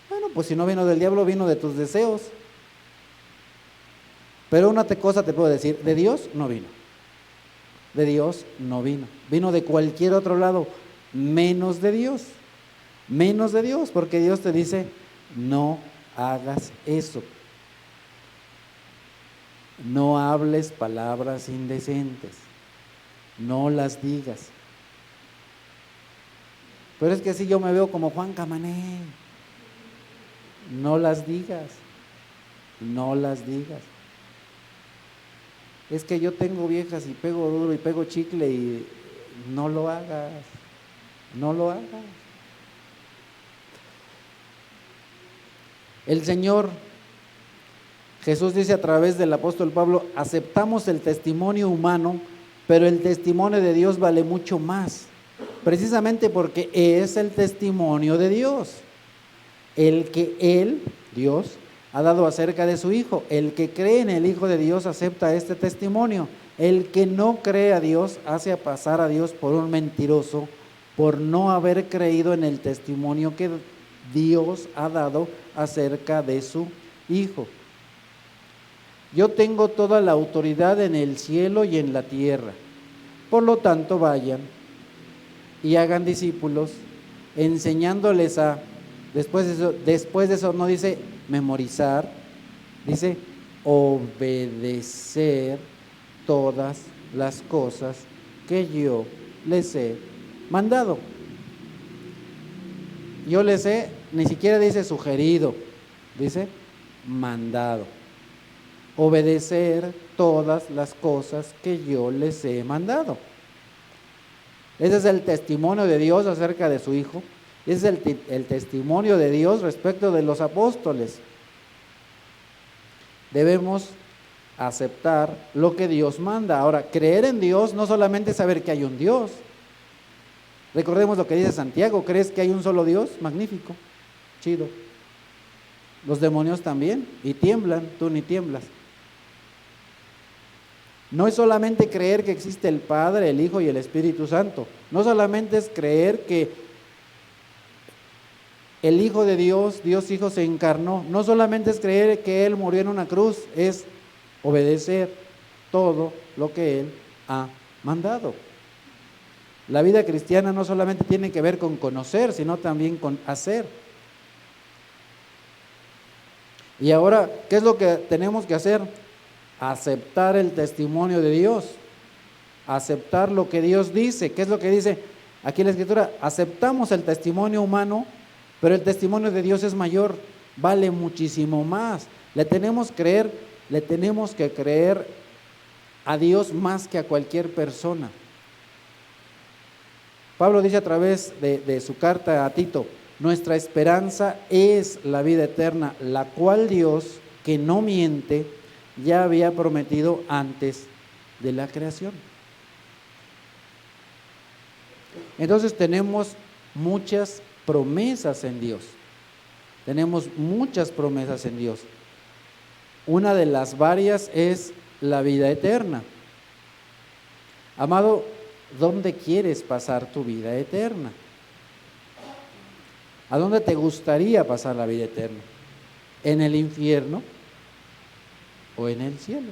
Bueno, pues si no vino del diablo, vino de tus deseos. Pero una cosa te puedo decir, de Dios no vino. De Dios no vino. Vino de cualquier otro lado, menos de Dios. Menos de Dios, porque Dios te dice, no hagas eso. No hables palabras indecentes. No las digas. Pero es que así yo me veo como Juan Camané. No las digas. No las digas. Es que yo tengo viejas y pego duro y pego chicle y no lo hagas. No lo hagas. El Señor Jesús dice a través del apóstol Pablo, aceptamos el testimonio humano, pero el testimonio de Dios vale mucho más, precisamente porque es el testimonio de Dios, el que Él, Dios, ha dado acerca de su Hijo. El que cree en el Hijo de Dios acepta este testimonio. El que no cree a Dios hace pasar a Dios por un mentiroso, por no haber creído en el testimonio que Dios ha dado acerca de su Hijo. Yo tengo toda la autoridad en el cielo y en la tierra. Por lo tanto, vayan y hagan discípulos, enseñándoles a, después de eso no dice memorizar, dice obedecer todas las cosas que yo les he mandado. Yo les he, ni siquiera dice sugerido, dice mandado. Obedecer todas las cosas que yo les he mandado. Ese es el testimonio de Dios acerca de su Hijo. Ese es el testimonio de Dios respecto de los apóstoles. Debemos aceptar lo que Dios manda. Ahora, creer en Dios no solamente es saber que hay un Dios. Recordemos lo que dice Santiago: ¿crees que hay un solo Dios? Magnífico, chido. Los demonios también, y tiemblan, tú ni tiemblas. No es solamente creer que existe el Padre, el Hijo y el Espíritu Santo. No solamente es creer que el Hijo de Dios, Dios Hijo, se encarnó. No solamente es creer que Él murió en una cruz, es obedecer todo lo que Él ha mandado. La vida cristiana no solamente tiene que ver con conocer, sino también con hacer. Y ahora, ¿qué es lo que tenemos que hacer? Aceptar el testimonio de Dios, aceptar lo que Dios dice. ¿Qué es lo que dice aquí en la Escritura? Aceptamos el testimonio humano, pero el testimonio de Dios es mayor, vale muchísimo más. Le tenemos que creer a Dios más que a cualquier persona. Pablo dice a través de su carta a Tito: nuestra esperanza es la vida eterna, la cual Dios, que no miente, ya había prometido antes de la creación. Entonces tenemos muchas promesas en Dios. Tenemos muchas promesas en Dios. Una de las varias es la vida eterna. Amado, ¿dónde quieres pasar tu vida eterna? ¿A dónde te gustaría pasar la vida eterna? ¿En el infierno o en el cielo?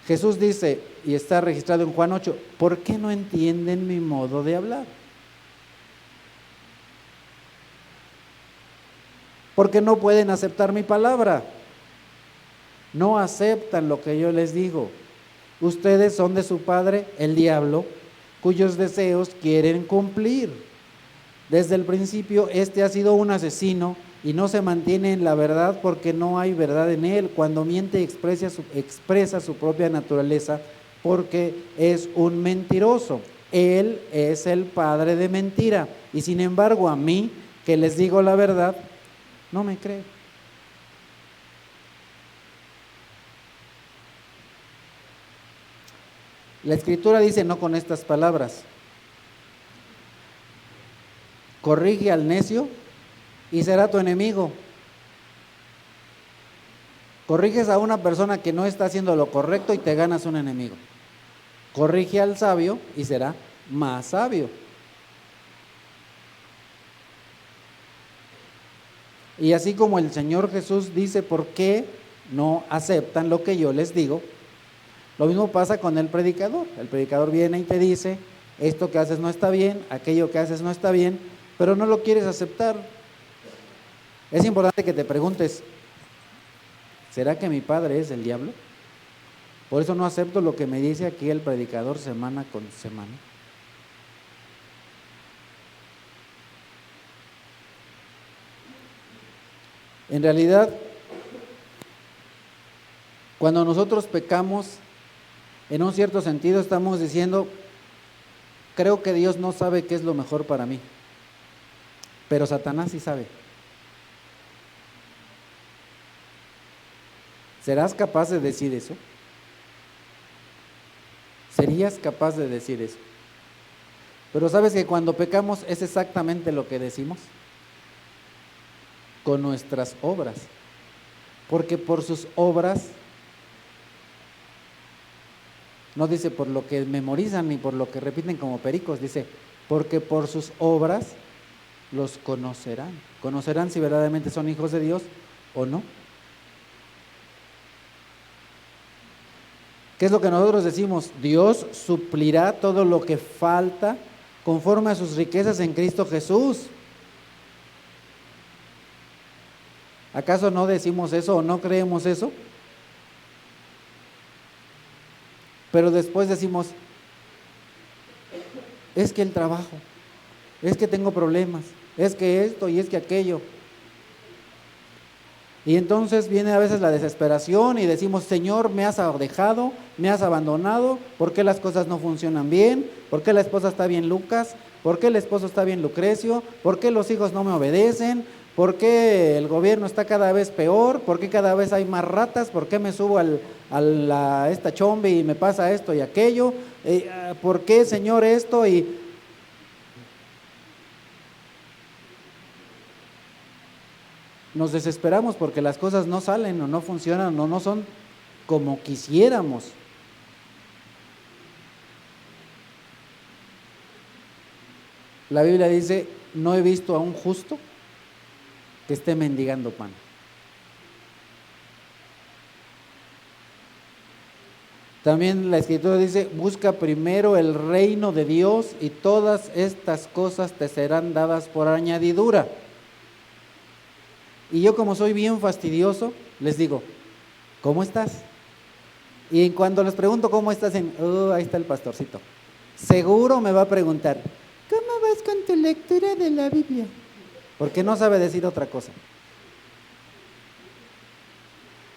Jesús dice, y está registrado en Juan 8, ¿por qué no entienden mi modo de hablar? porque no pueden aceptar mi palabra. No aceptan lo que yo les digo. Ustedes son de su padre, el diablo, cuyos deseos quieren cumplir. Desde el principio, este ha sido un asesino y no se mantiene en la verdad porque no hay verdad en él. Cuando miente, expresa su propia naturaleza porque es un mentiroso. Él es el padre de mentira y sin embargo a mí, que les digo la verdad, no me cree. La Escritura dice no con estas palabras: corrige al necio y será tu enemigo. Corriges a una persona que no está haciendo lo correcto y te ganas un enemigo. Corrige al sabio y será más sabio. Y así como el Señor Jesús dice, ¿por qué no aceptan lo que yo les digo? Lo mismo pasa con el predicador. El predicador viene y te dice, esto que haces no está bien, aquello que haces no está bien, pero no lo quieres aceptar. Es importante que te preguntes, ¿será que mi padre es el diablo? Por eso no acepto lo que me dice aquí el predicador semana con semana. En realidad, cuando nosotros pecamos, en un cierto sentido estamos diciendo, creo que Dios no sabe qué es lo mejor para mí, pero Satanás sí sabe. ¿Serás capaz de decir eso? ¿Serías capaz de decir eso? Pero ¿sabes que cuando pecamos es exactamente lo que decimos? Con nuestras obras. Porque por sus obras, no dice por lo que memorizan ni por lo que repiten como pericos, dice, porque por sus obras los conocerán. Conocerán si verdaderamente son hijos de Dios o no. ¿Qué es lo que nosotros decimos? Dios suplirá todo lo que falta conforme a sus riquezas en Cristo Jesús. ¿Acaso no decimos eso o no creemos eso? Pero después decimos, es que el trabajo, es que tengo problemas, es que esto y es que aquello. Y entonces viene a veces la desesperación y decimos, Señor, me has dejado, me has abandonado, ¿por qué las cosas no funcionan bien? ¿Por qué la esposa está bien Lucas? ¿Por qué el esposo está bien Lucrecio? ¿Por qué los hijos no me obedecen? ¿Por qué el gobierno está cada vez peor? ¿Por qué cada vez hay más ratas? ¿Por qué me subo a esta chombe y me pasa esto y aquello? ¿Por qué, Señor, esto? Y nos desesperamos porque las cosas no salen o no funcionan o no son como quisiéramos. La Biblia dice, no he visto a un justo que esté mendigando pan. También la Escritura dice, busca primero el reino de Dios y todas estas cosas te serán dadas por añadidura. Y yo, como soy bien fastidioso, les digo, ¿cómo estás? Y cuando les pregunto cómo estás, ahí está el pastorcito. Seguro me va a preguntar, ¿cómo vas con tu lectura de la Biblia? Porque no sabe decir otra cosa.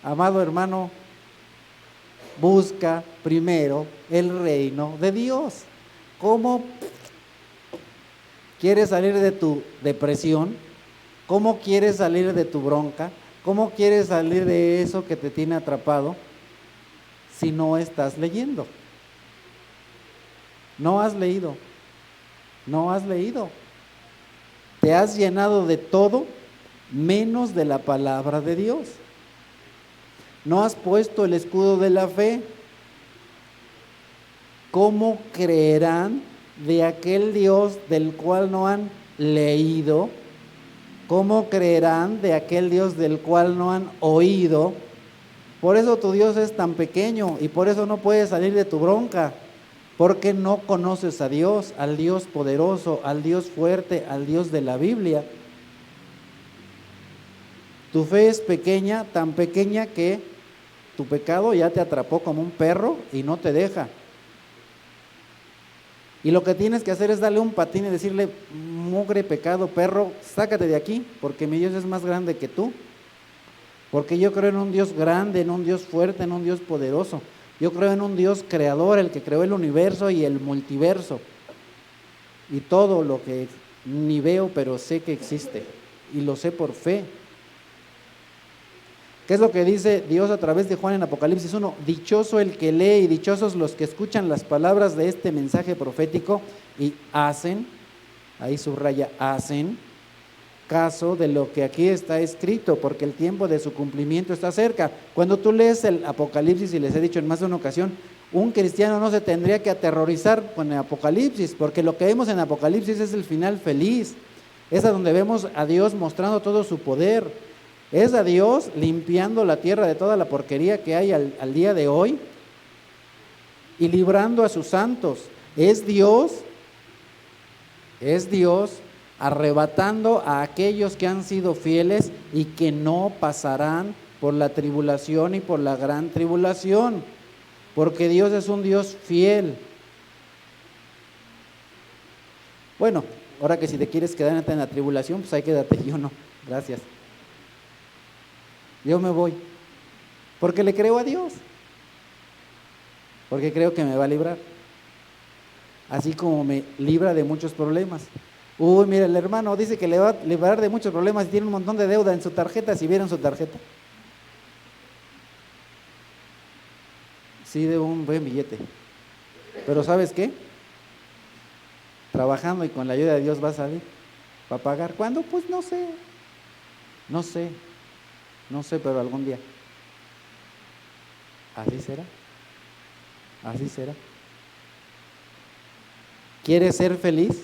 Amado hermano, busca primero el reino de Dios. ¿Cómo quieres salir de tu depresión? ¿Cómo quieres salir de tu bronca? ¿Cómo quieres salir de eso que te tiene atrapado si no estás leyendo? No has leído. No has leído. Te has llenado de todo menos de la palabra de Dios. No has puesto el escudo de la fe. ¿Cómo creerán de aquel Dios del cual no han leído? ¿Cómo creerán de aquel Dios del cual no han oído? Por eso tu Dios es tan pequeño y por eso no puedes salir de tu bronca, porque no conoces a Dios, al Dios poderoso, al Dios fuerte, al Dios de la Biblia. Tu fe es pequeña, tan pequeña que tu pecado ya te atrapó como un perro y no te deja. Y lo que tienes que hacer es darle un patín y decirle: mugre pecado, perro, sácate de aquí, porque mi Dios es más grande que tú. Porque yo creo en un Dios grande, en un Dios fuerte, en un Dios poderoso. Yo creo en un Dios creador, el que creó el universo y el multiverso. Y todo lo que ni veo, pero sé que existe. Y lo sé por fe. ¿Qué es lo que dice Dios a través de Juan en Apocalipsis 1? Dichoso el que lee y dichosos los que escuchan las palabras de este mensaje profético y hacen, ahí subraya, hacen caso de lo que aquí está escrito, porque el tiempo de su cumplimiento está cerca. Cuando tú lees el Apocalipsis, y les he dicho en más de una ocasión, un cristiano no se tendría que aterrorizar con el Apocalipsis, porque lo que vemos en Apocalipsis es el final feliz. Es a donde vemos a Dios mostrando todo su poder. Es a Dios limpiando la tierra de toda la porquería que hay al día de hoy y librando a sus santos. Es Dios arrebatando a aquellos que han sido fieles y que no pasarán por la tribulación y por la gran tribulación, porque Dios es un Dios fiel. Bueno, ahora que si te quieres quedar en la tribulación, pues ahí quédate. Yo no, gracias. Yo me voy, porque le creo a Dios, porque creo que me va a librar, así como me libra de muchos problemas. Uy, mira, el hermano dice que le va a librar de muchos problemas y tiene un montón de deuda en su tarjeta. Si vieron su tarjeta, sí, de un buen billete, pero ¿sabes qué? Trabajando y con la ayuda de Dios va a salir, va a pagar. ¿Cuándo? Pues no sé, pero algún día. Así será. ¿Quieres ser feliz?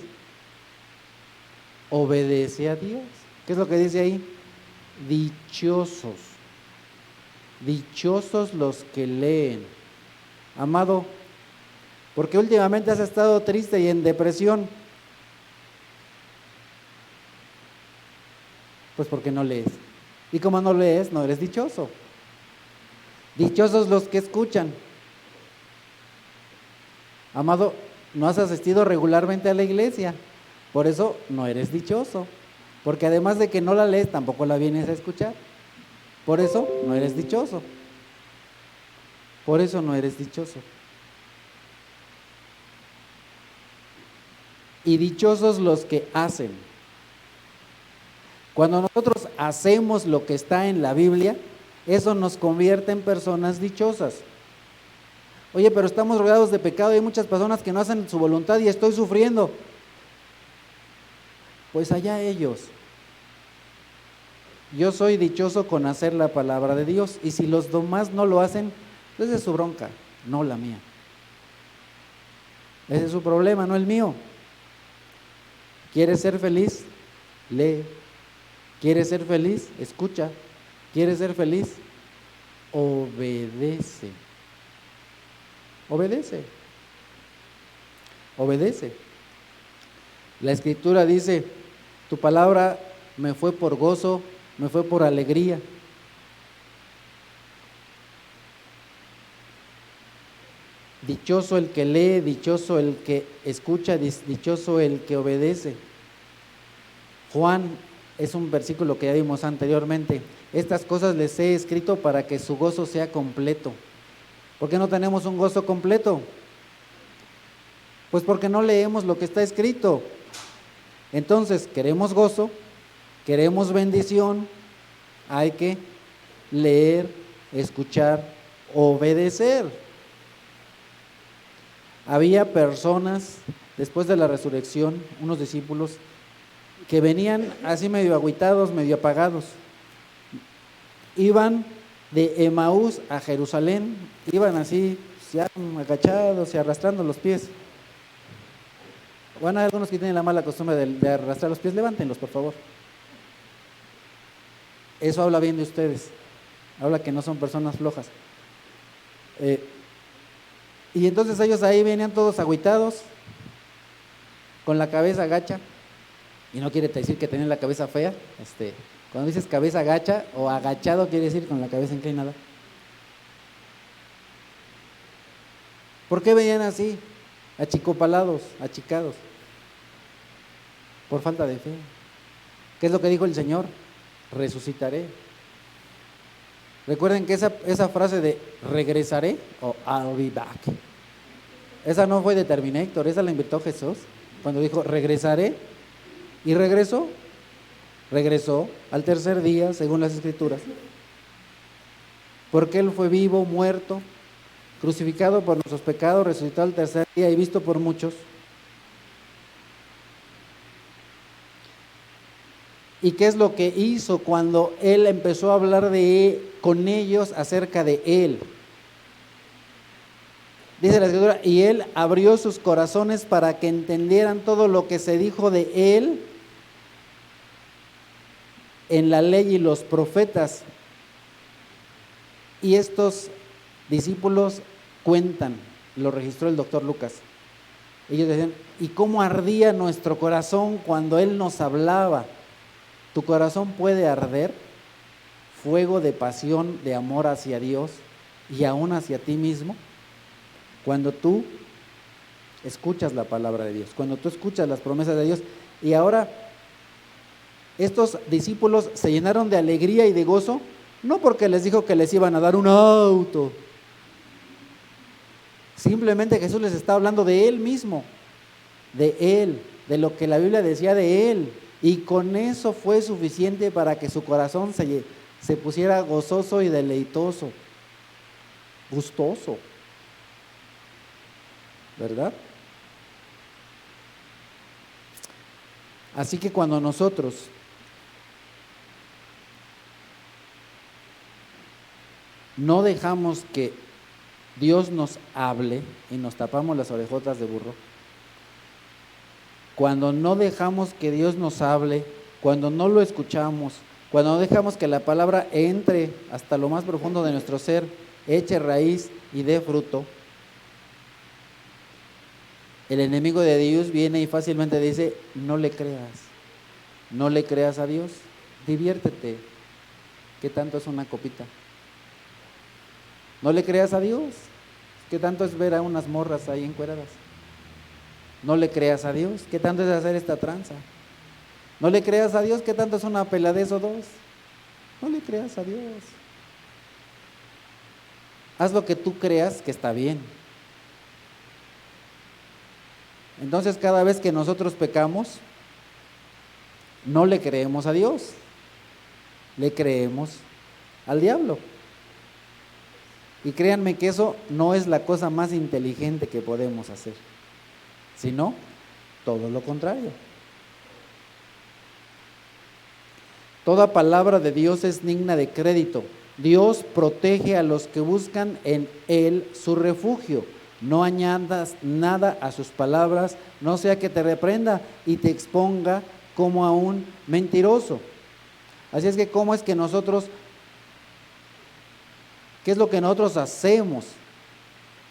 Obedece a Dios. ¿Qué es lo que dice ahí? Dichosos los que leen. Amado, ¿por qué últimamente has estado triste y en depresión? Pues porque no lees. Y como no lees, no eres dichoso. Dichosos los que escuchan. Amado, no has asistido regularmente a la iglesia, por eso no eres dichoso. Porque además de que no la lees, tampoco la vienes a escuchar. Por eso no eres dichoso. Por eso no eres dichoso. Y dichosos los que hacen. Cuando nosotros hacemos lo que está en la Biblia, eso nos convierte en personas dichosas. Oye, pero estamos rodeados de pecado y hay muchas personas que no hacen su voluntad y estoy sufriendo. Pues allá ellos. Yo soy dichoso con hacer la palabra de Dios, y si los demás no lo hacen, pues esa es su bronca, no la mía. Ese es su problema, no el mío. ¿Quieres ser feliz? Lee. ¿Quieres ser feliz? Escucha. ¿Quieres ser feliz? Obedece. La Escritura dice: tu palabra me fue por gozo, me fue por alegría. Dichoso el que lee, dichoso el que escucha, dichoso el que obedece. Juan, es un versículo que ya vimos anteriormente: estas cosas les he escrito para que su gozo sea completo. ¿Por qué no tenemos un gozo completo? Pues porque no leemos lo que está escrito. Entonces, queremos gozo, queremos bendición, hay que leer, escuchar, obedecer. Había personas, después de la resurrección, unos discípulos, que venían así medio agüitados, medio apagados. Iban de Emaús a Jerusalén, iban así, ya agachados y arrastrando los pies. Bueno, hay algunos que tienen la mala costumbre de arrastrar los pies, levántenlos, por favor. Eso habla bien de ustedes, habla que no son personas flojas. Y entonces ellos ahí venían todos agüitados, con la cabeza gacha, y no quiere decir que tenían la cabeza fea, Cuando dices cabeza agacha o agachado, quiere decir con la cabeza inclinada. ¿Por qué venían así? Achicopalados, achicados. Por falta de fe. ¿Qué es lo que dijo el Señor? Resucitaré. Recuerden que esa frase de regresaré o I'll be back, esa no fue de Terminator, esa la inventó Jesús cuando dijo regresaré, y regresó al tercer día según las Escrituras, porque Él fue vivo, muerto, crucificado por nuestros pecados, resucitado al tercer día y visto por muchos. ¿Y qué es lo que hizo cuando Él empezó a hablar con ellos acerca de Él? Dice la Escritura, y Él abrió sus corazones para que entendieran todo lo que se dijo de Él en la ley y los profetas. Y estos discípulos cuentan, lo registró el doctor Lucas. Ellos decían, ¿y cómo ardía nuestro corazón cuando Él nos hablaba? ¿Tu corazón puede arder? Fuego de pasión, de amor hacia Dios y aún hacia ti mismo. Cuando tú escuchas la palabra de Dios, cuando tú escuchas las promesas de Dios. Y ahora estos discípulos se llenaron de alegría y de gozo, no porque les dijo que les iban a dar un auto. Simplemente Jesús les está hablando de Él mismo, de Él, de lo que la Biblia decía de Él. Y con eso fue suficiente para que su corazón se pusiera gozoso y deleitoso, gustoso, ¿verdad? Así que cuando nosotros no dejamos que Dios nos hable y nos tapamos las orejotas de burro, cuando no dejamos que Dios nos hable, cuando no lo escuchamos, cuando no dejamos que la palabra entre hasta lo más profundo de nuestro ser, eche raíz y dé fruto, el enemigo de Dios viene y fácilmente dice, no le creas a Dios, diviértete, ¿qué tanto es una copita? No le creas a Dios, ¿qué tanto es ver a unas morras ahí encueradas? No le creas a Dios, ¿qué tanto es hacer esta tranza? No le creas a Dios, ¿qué tanto es una peladez o dos? No le creas a Dios. Haz lo que tú creas que está bien. Entonces, cada vez que nosotros pecamos, no le creemos a Dios, le creemos al diablo. Y créanme que eso no es la cosa más inteligente que podemos hacer, sino todo lo contrario. Toda palabra de Dios es digna de crédito. Dios protege a los que buscan en Él su refugio. No añadas nada a sus palabras, no sea que te reprenda y te exponga como a un mentiroso. Así es que, ¿cómo es que nosotros, qué es lo que nosotros hacemos?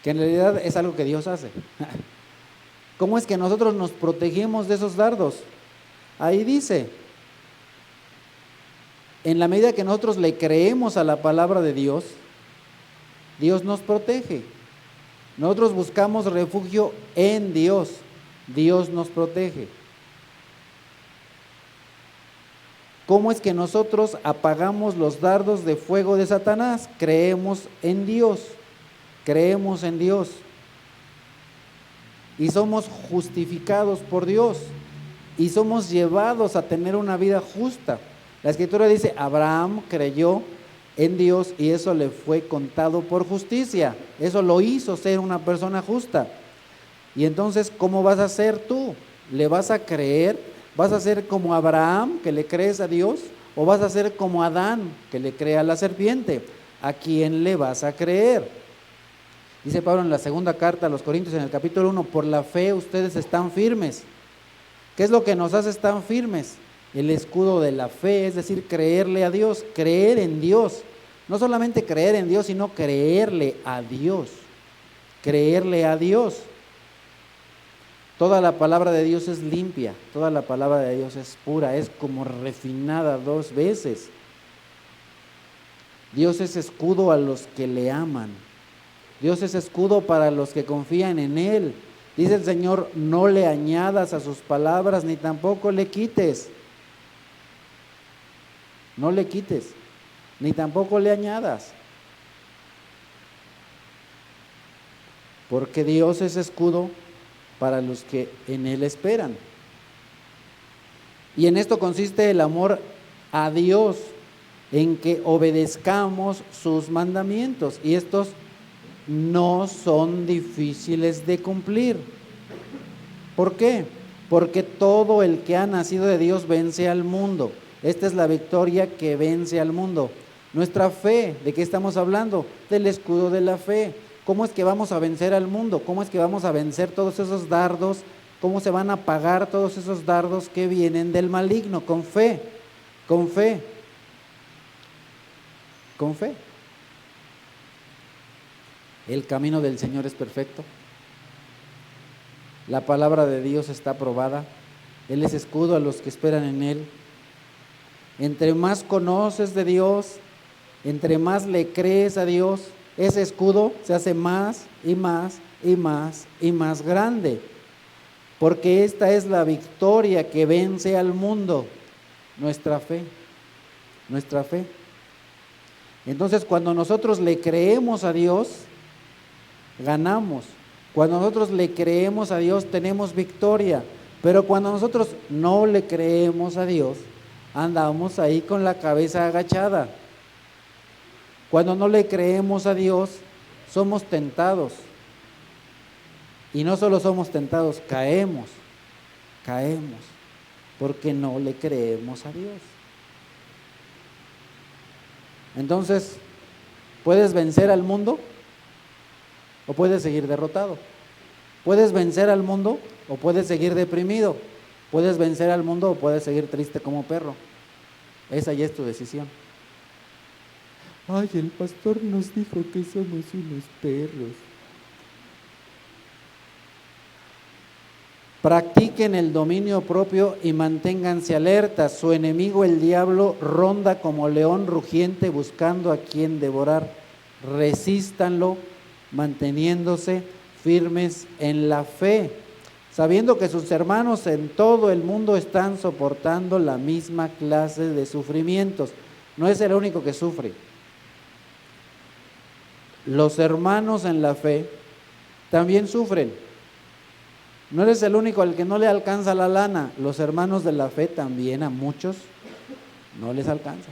Que en realidad es algo que Dios hace. ¿Cómo es que nosotros nos protegemos de esos dardos? Ahí dice, en la medida que nosotros le creemos a la palabra de Dios, Dios nos protege. Nosotros buscamos refugio en Dios, Dios nos protege. ¿Cómo es que nosotros apagamos los dardos de fuego de Satanás? Creemos en Dios, creemos en Dios. Y somos justificados por Dios y somos llevados a tener una vida justa. La Escritura dice, Abraham creyó en Dios y eso le fue contado por justicia. Eso lo hizo ser una persona justa. Y entonces, ¿cómo vas a ser tú? ¿Le vas a creer? ¿Vas a ser como Abraham, que le crees a Dios? ¿O vas a ser como Adán, que le cree a la serpiente? ¿A quién le vas a creer? Dice Pablo en la segunda carta a los Corintios, en el capítulo 1, por la fe ustedes están firmes. ¿Qué es lo que nos hace estar firmes? El escudo de la fe, es decir, creerle a Dios, creer en Dios. No solamente creer en Dios, sino creerle a Dios. Creerle a Dios. Toda la palabra de Dios es limpia, toda la palabra de Dios es pura, es como refinada 2 veces. Dios es escudo a los que le aman. Dios es escudo para los que confían en Él. Dice el Señor, no le añadas a sus palabras, ni tampoco le quites. No le quites, ni tampoco le añadas. Porque Dios es escudo para los que en Él esperan. Y en esto consiste el amor a Dios, en que obedezcamos sus mandamientos. Y estos no son difíciles de cumplir. ¿Por qué? Porque todo el que ha nacido de Dios vence al mundo. Esta es la victoria que vence al mundo. Nuestra fe, ¿de qué estamos hablando? Del escudo de la fe. ¿Cómo es que vamos a vencer al mundo? ¿Cómo es que vamos a vencer todos esos dardos? ¿Cómo se van a apagar todos esos dardos que vienen del maligno? Con fe, con fe, con fe. El camino del Señor es perfecto. La palabra de Dios está aprobada. Él es escudo a los que esperan en Él. Entre más conoces de Dios, entre más le crees a Dios, ese escudo se hace más y más y más y más grande. Porque esta es la victoria que vence al mundo. Nuestra fe, nuestra fe. Entonces, cuando nosotros le creemos a Dios, ganamos. Cuando nosotros le creemos a Dios, tenemos victoria. Pero cuando nosotros no le creemos a Dios, andamos ahí con la cabeza agachada. Cuando no le creemos a Dios, somos tentados. Y no solo somos tentados, caemos, porque no le creemos a Dios. Entonces, ¿puedes vencer al mundo o puedes seguir derrotado? ¿Puedes vencer al mundo o puedes seguir deprimido? ¿Puedes vencer al mundo o puedes seguir triste como perro? Esa ya es tu decisión. Ay, el pastor nos dijo que somos unos perros. Practiquen el dominio propio y manténganse alertas. Su enemigo, el diablo, ronda como león rugiente buscando a quien devorar. Resístanlo, manteniéndose firmes en la fe, sabiendo que sus hermanos en todo el mundo están soportando la misma clase de sufrimientos. No es el único que sufre. Los hermanos en la fe también sufren. No eres el único al que no le alcanza la lana. Los hermanos de la fe también a muchos no les alcanza.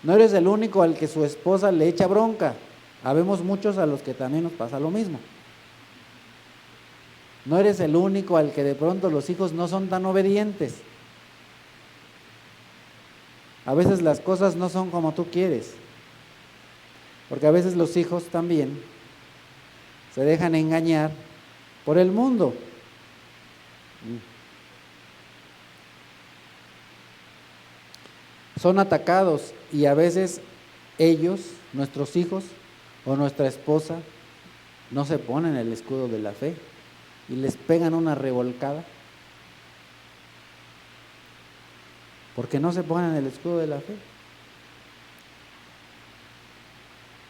No eres el único al que su esposa le echa bronca. Habemos muchos a los que también nos pasa lo mismo. No eres el único al que de pronto los hijos no son tan obedientes. A veces las cosas no son como tú quieres. Porque a veces los hijos también se dejan engañar por el mundo. Son atacados y a veces ellos, nuestros hijos o nuestra esposa, no se ponen el escudo de la fe y les pegan una revolcada porque no se ponen el escudo de la fe.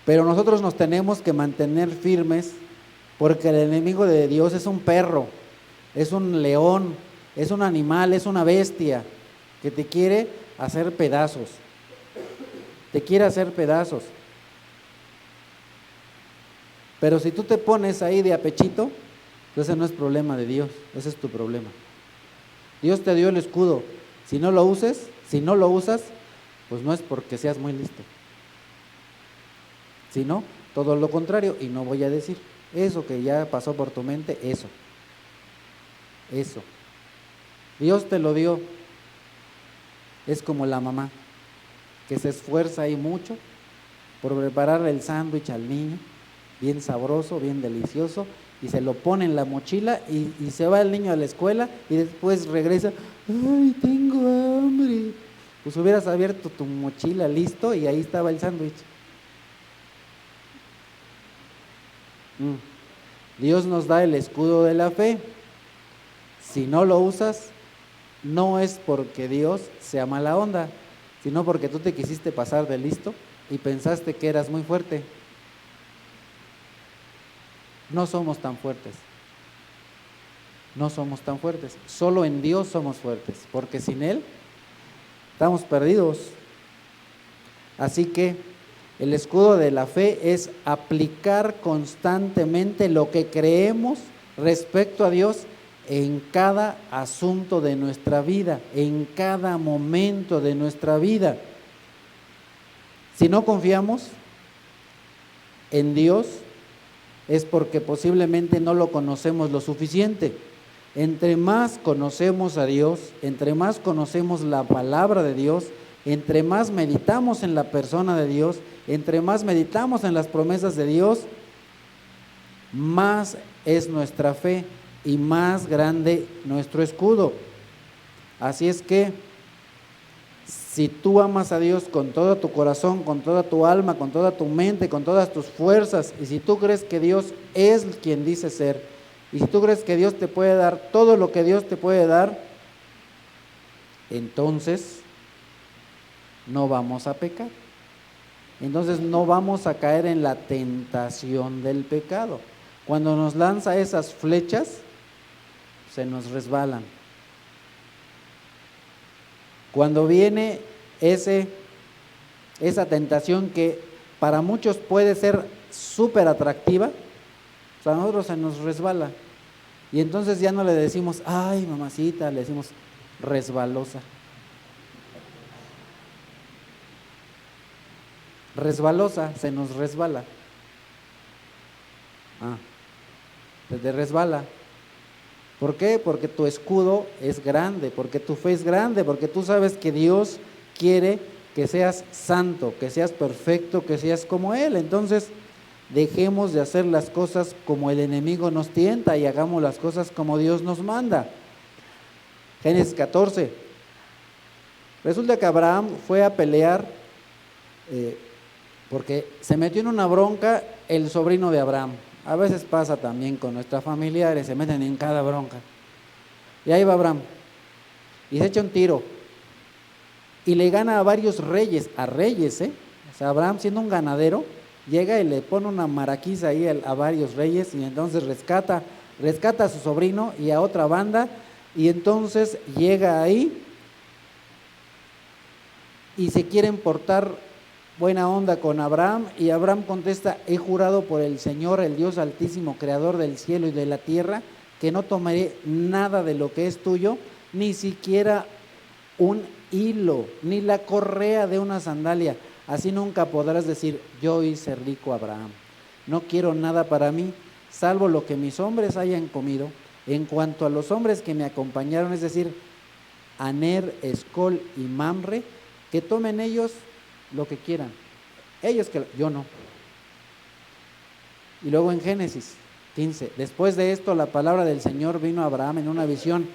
Pero nosotros nos tenemos que mantener firmes porque el enemigo de Dios es un perro, es un león, es un animal, es una bestia que te quiere hacer pedazos, te quiere hacer pedazos. Pero si tú te pones ahí de apechito, ese no es problema de Dios, ese es tu problema. Dios te dio el escudo, si no lo usas, pues no es porque seas muy listo, sino todo lo contrario, y no voy a decir eso que ya pasó por tu mente, eso. Dios te lo dio. Es como la mamá que se esfuerza ahí mucho por prepararle el sándwich al niño, bien sabroso, bien delicioso, y se lo pone en la mochila y se va el niño a la escuela y después regresa, ay, tengo hambre. Pues hubieras abierto tu mochila, listo, y ahí estaba el sándwich. Dios nos da el escudo de la fe. Si no lo usas, no es porque Dios sea mala onda, sino porque tú te quisiste pasar de listo y pensaste que eras muy fuerte. No somos tan fuertes. No somos tan fuertes. Solo en Dios somos fuertes, porque sin Él estamos perdidos. Así que el escudo de la fe es aplicar constantemente lo que creemos respecto a Dios en cada asunto de nuestra vida, en cada momento de nuestra vida. Si no confiamos en Dios, es porque posiblemente no lo conocemos lo suficiente. Entre más conocemos a Dios, entre más conocemos la palabra de Dios, entre más meditamos en la persona de Dios, entre más meditamos en las promesas de Dios, más es nuestra fe y más grande nuestro escudo. Así es que si tú amas a Dios con todo tu corazón, con toda tu alma, con toda tu mente, con todas tus fuerzas, y si tú crees que Dios es quien dice ser, y si tú crees que Dios te puede dar todo lo que Dios te puede dar, entonces no vamos a pecar. Entonces no vamos a caer en la tentación del pecado. Cuando nos lanza esas flechas, se nos resbalan. Cuando viene esa tentación que para muchos puede ser súper atractiva, pues a nosotros se nos resbala. Y entonces ya no le decimos, ay mamacita, le decimos resbalosa. Resbalosa, se nos resbala. Se te resbala. ¿Por qué? Porque tu escudo es grande, porque tu fe es grande, porque tú sabes que Dios quiere que seas santo, que seas perfecto, que seas como Él. Entonces, dejemos de hacer las cosas como el enemigo nos tienta y hagamos las cosas como Dios nos manda. Génesis 14. Resulta que Abraham fue a pelear porque se metió en una bronca el sobrino de Abraham. A veces pasa también con nuestras familiares, se meten en cada bronca. Y ahí va Abraham y se echa un tiro y le gana a varios reyes, O sea, Abraham, siendo un ganadero, llega y le pone una maraquiza ahí a varios reyes, y entonces rescata a su sobrino y a otra banda, y entonces llega ahí y se quieren portar buena onda con Abraham, y Abraham contesta: he jurado por el Señor, el Dios altísimo, creador del cielo y de la tierra, que no tomaré nada de lo que es tuyo, ni siquiera un hilo, ni la correa de una sandalia. Así nunca podrás decir: yo hice rico a Abraham. No quiero nada para mí, salvo lo que mis hombres hayan comido. En cuanto a los hombres que me acompañaron, es decir, Aner, Escol y Mamre, que tomen ellos lo que quieran. Ellos que yo no. Y luego en Génesis 15, después de esto la palabra del Señor vino a Abraham en una visión: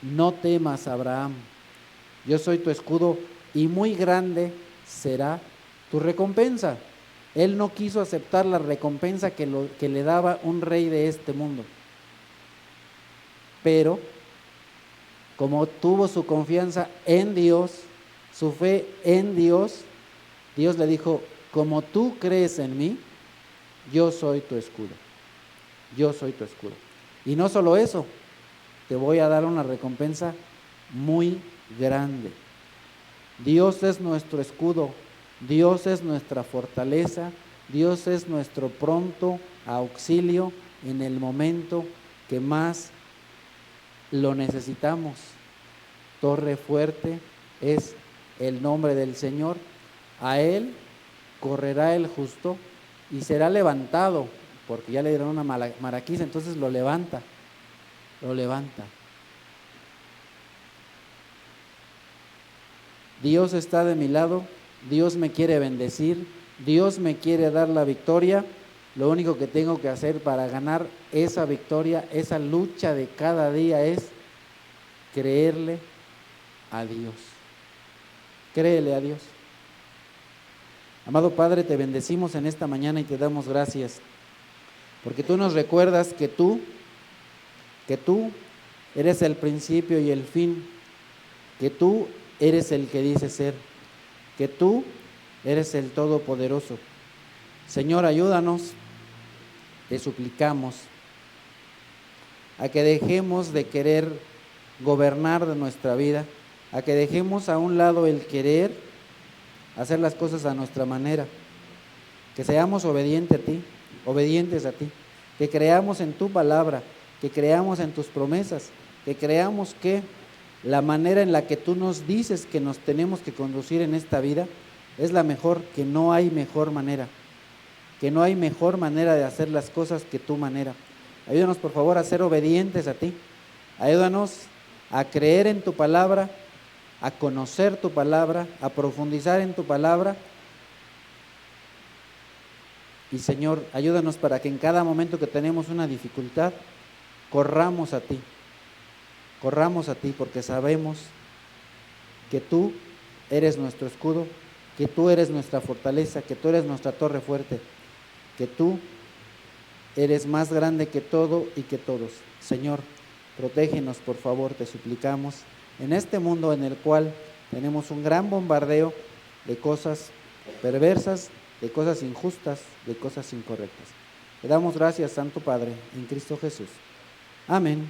no temas, Abraham, yo soy tu escudo y muy grande será tu recompensa. Él no quiso aceptar la recompensa que le daba un rey de este mundo, pero como tuvo su confianza en Dios, su fe en Dios, Dios le dijo: como tú crees en mí, yo soy tu escudo. Yo soy tu escudo. Y no solo eso, te voy a dar una recompensa muy grande. Dios es nuestro escudo, Dios es nuestra fortaleza, Dios es nuestro pronto auxilio en el momento que más lo necesitamos. Torre fuerte es el nombre del Señor. A Él correrá el justo y será levantado, porque ya le dieron una maraquiza, entonces lo levanta. Dios está de mi lado, Dios me quiere bendecir, Dios me quiere dar la victoria. Lo único que tengo que hacer para ganar esa victoria, esa lucha de cada día, es creerle a Dios. Créele a Dios. Amado Padre, te bendecimos en esta mañana y te damos gracias, porque tú nos recuerdas que tú que tú eres el principio y el fin, que tú eres el que dice ser, que tú eres el Todopoderoso. Señor, ayúdanos, te suplicamos, a que dejemos de querer gobernar de nuestra vida, a que dejemos a un lado el querer hacer las cosas a nuestra manera, que seamos obedientes a ti, que creamos en tu palabra, que creamos en tus promesas, que creamos que la manera en la que tú nos dices que nos tenemos que conducir en esta vida es la mejor, que no hay mejor manera, que no hay mejor manera de hacer las cosas que tu manera. Ayúdanos por favor a ser obedientes a ti, ayúdanos a creer en tu palabra, a conocer tu palabra, a profundizar en tu palabra. Y Señor, ayúdanos para que en cada momento que tenemos una dificultad, corramos a ti, porque sabemos que tú eres nuestro escudo, que tú eres nuestra fortaleza, que tú eres nuestra torre fuerte, que tú eres más grande que todo y que todos. Señor, protégenos por favor, te suplicamos, en este mundo en el cual tenemos un gran bombardeo de cosas perversas, de cosas injustas, de cosas incorrectas. Te damos gracias, Santo Padre, en Cristo Jesús. Amén.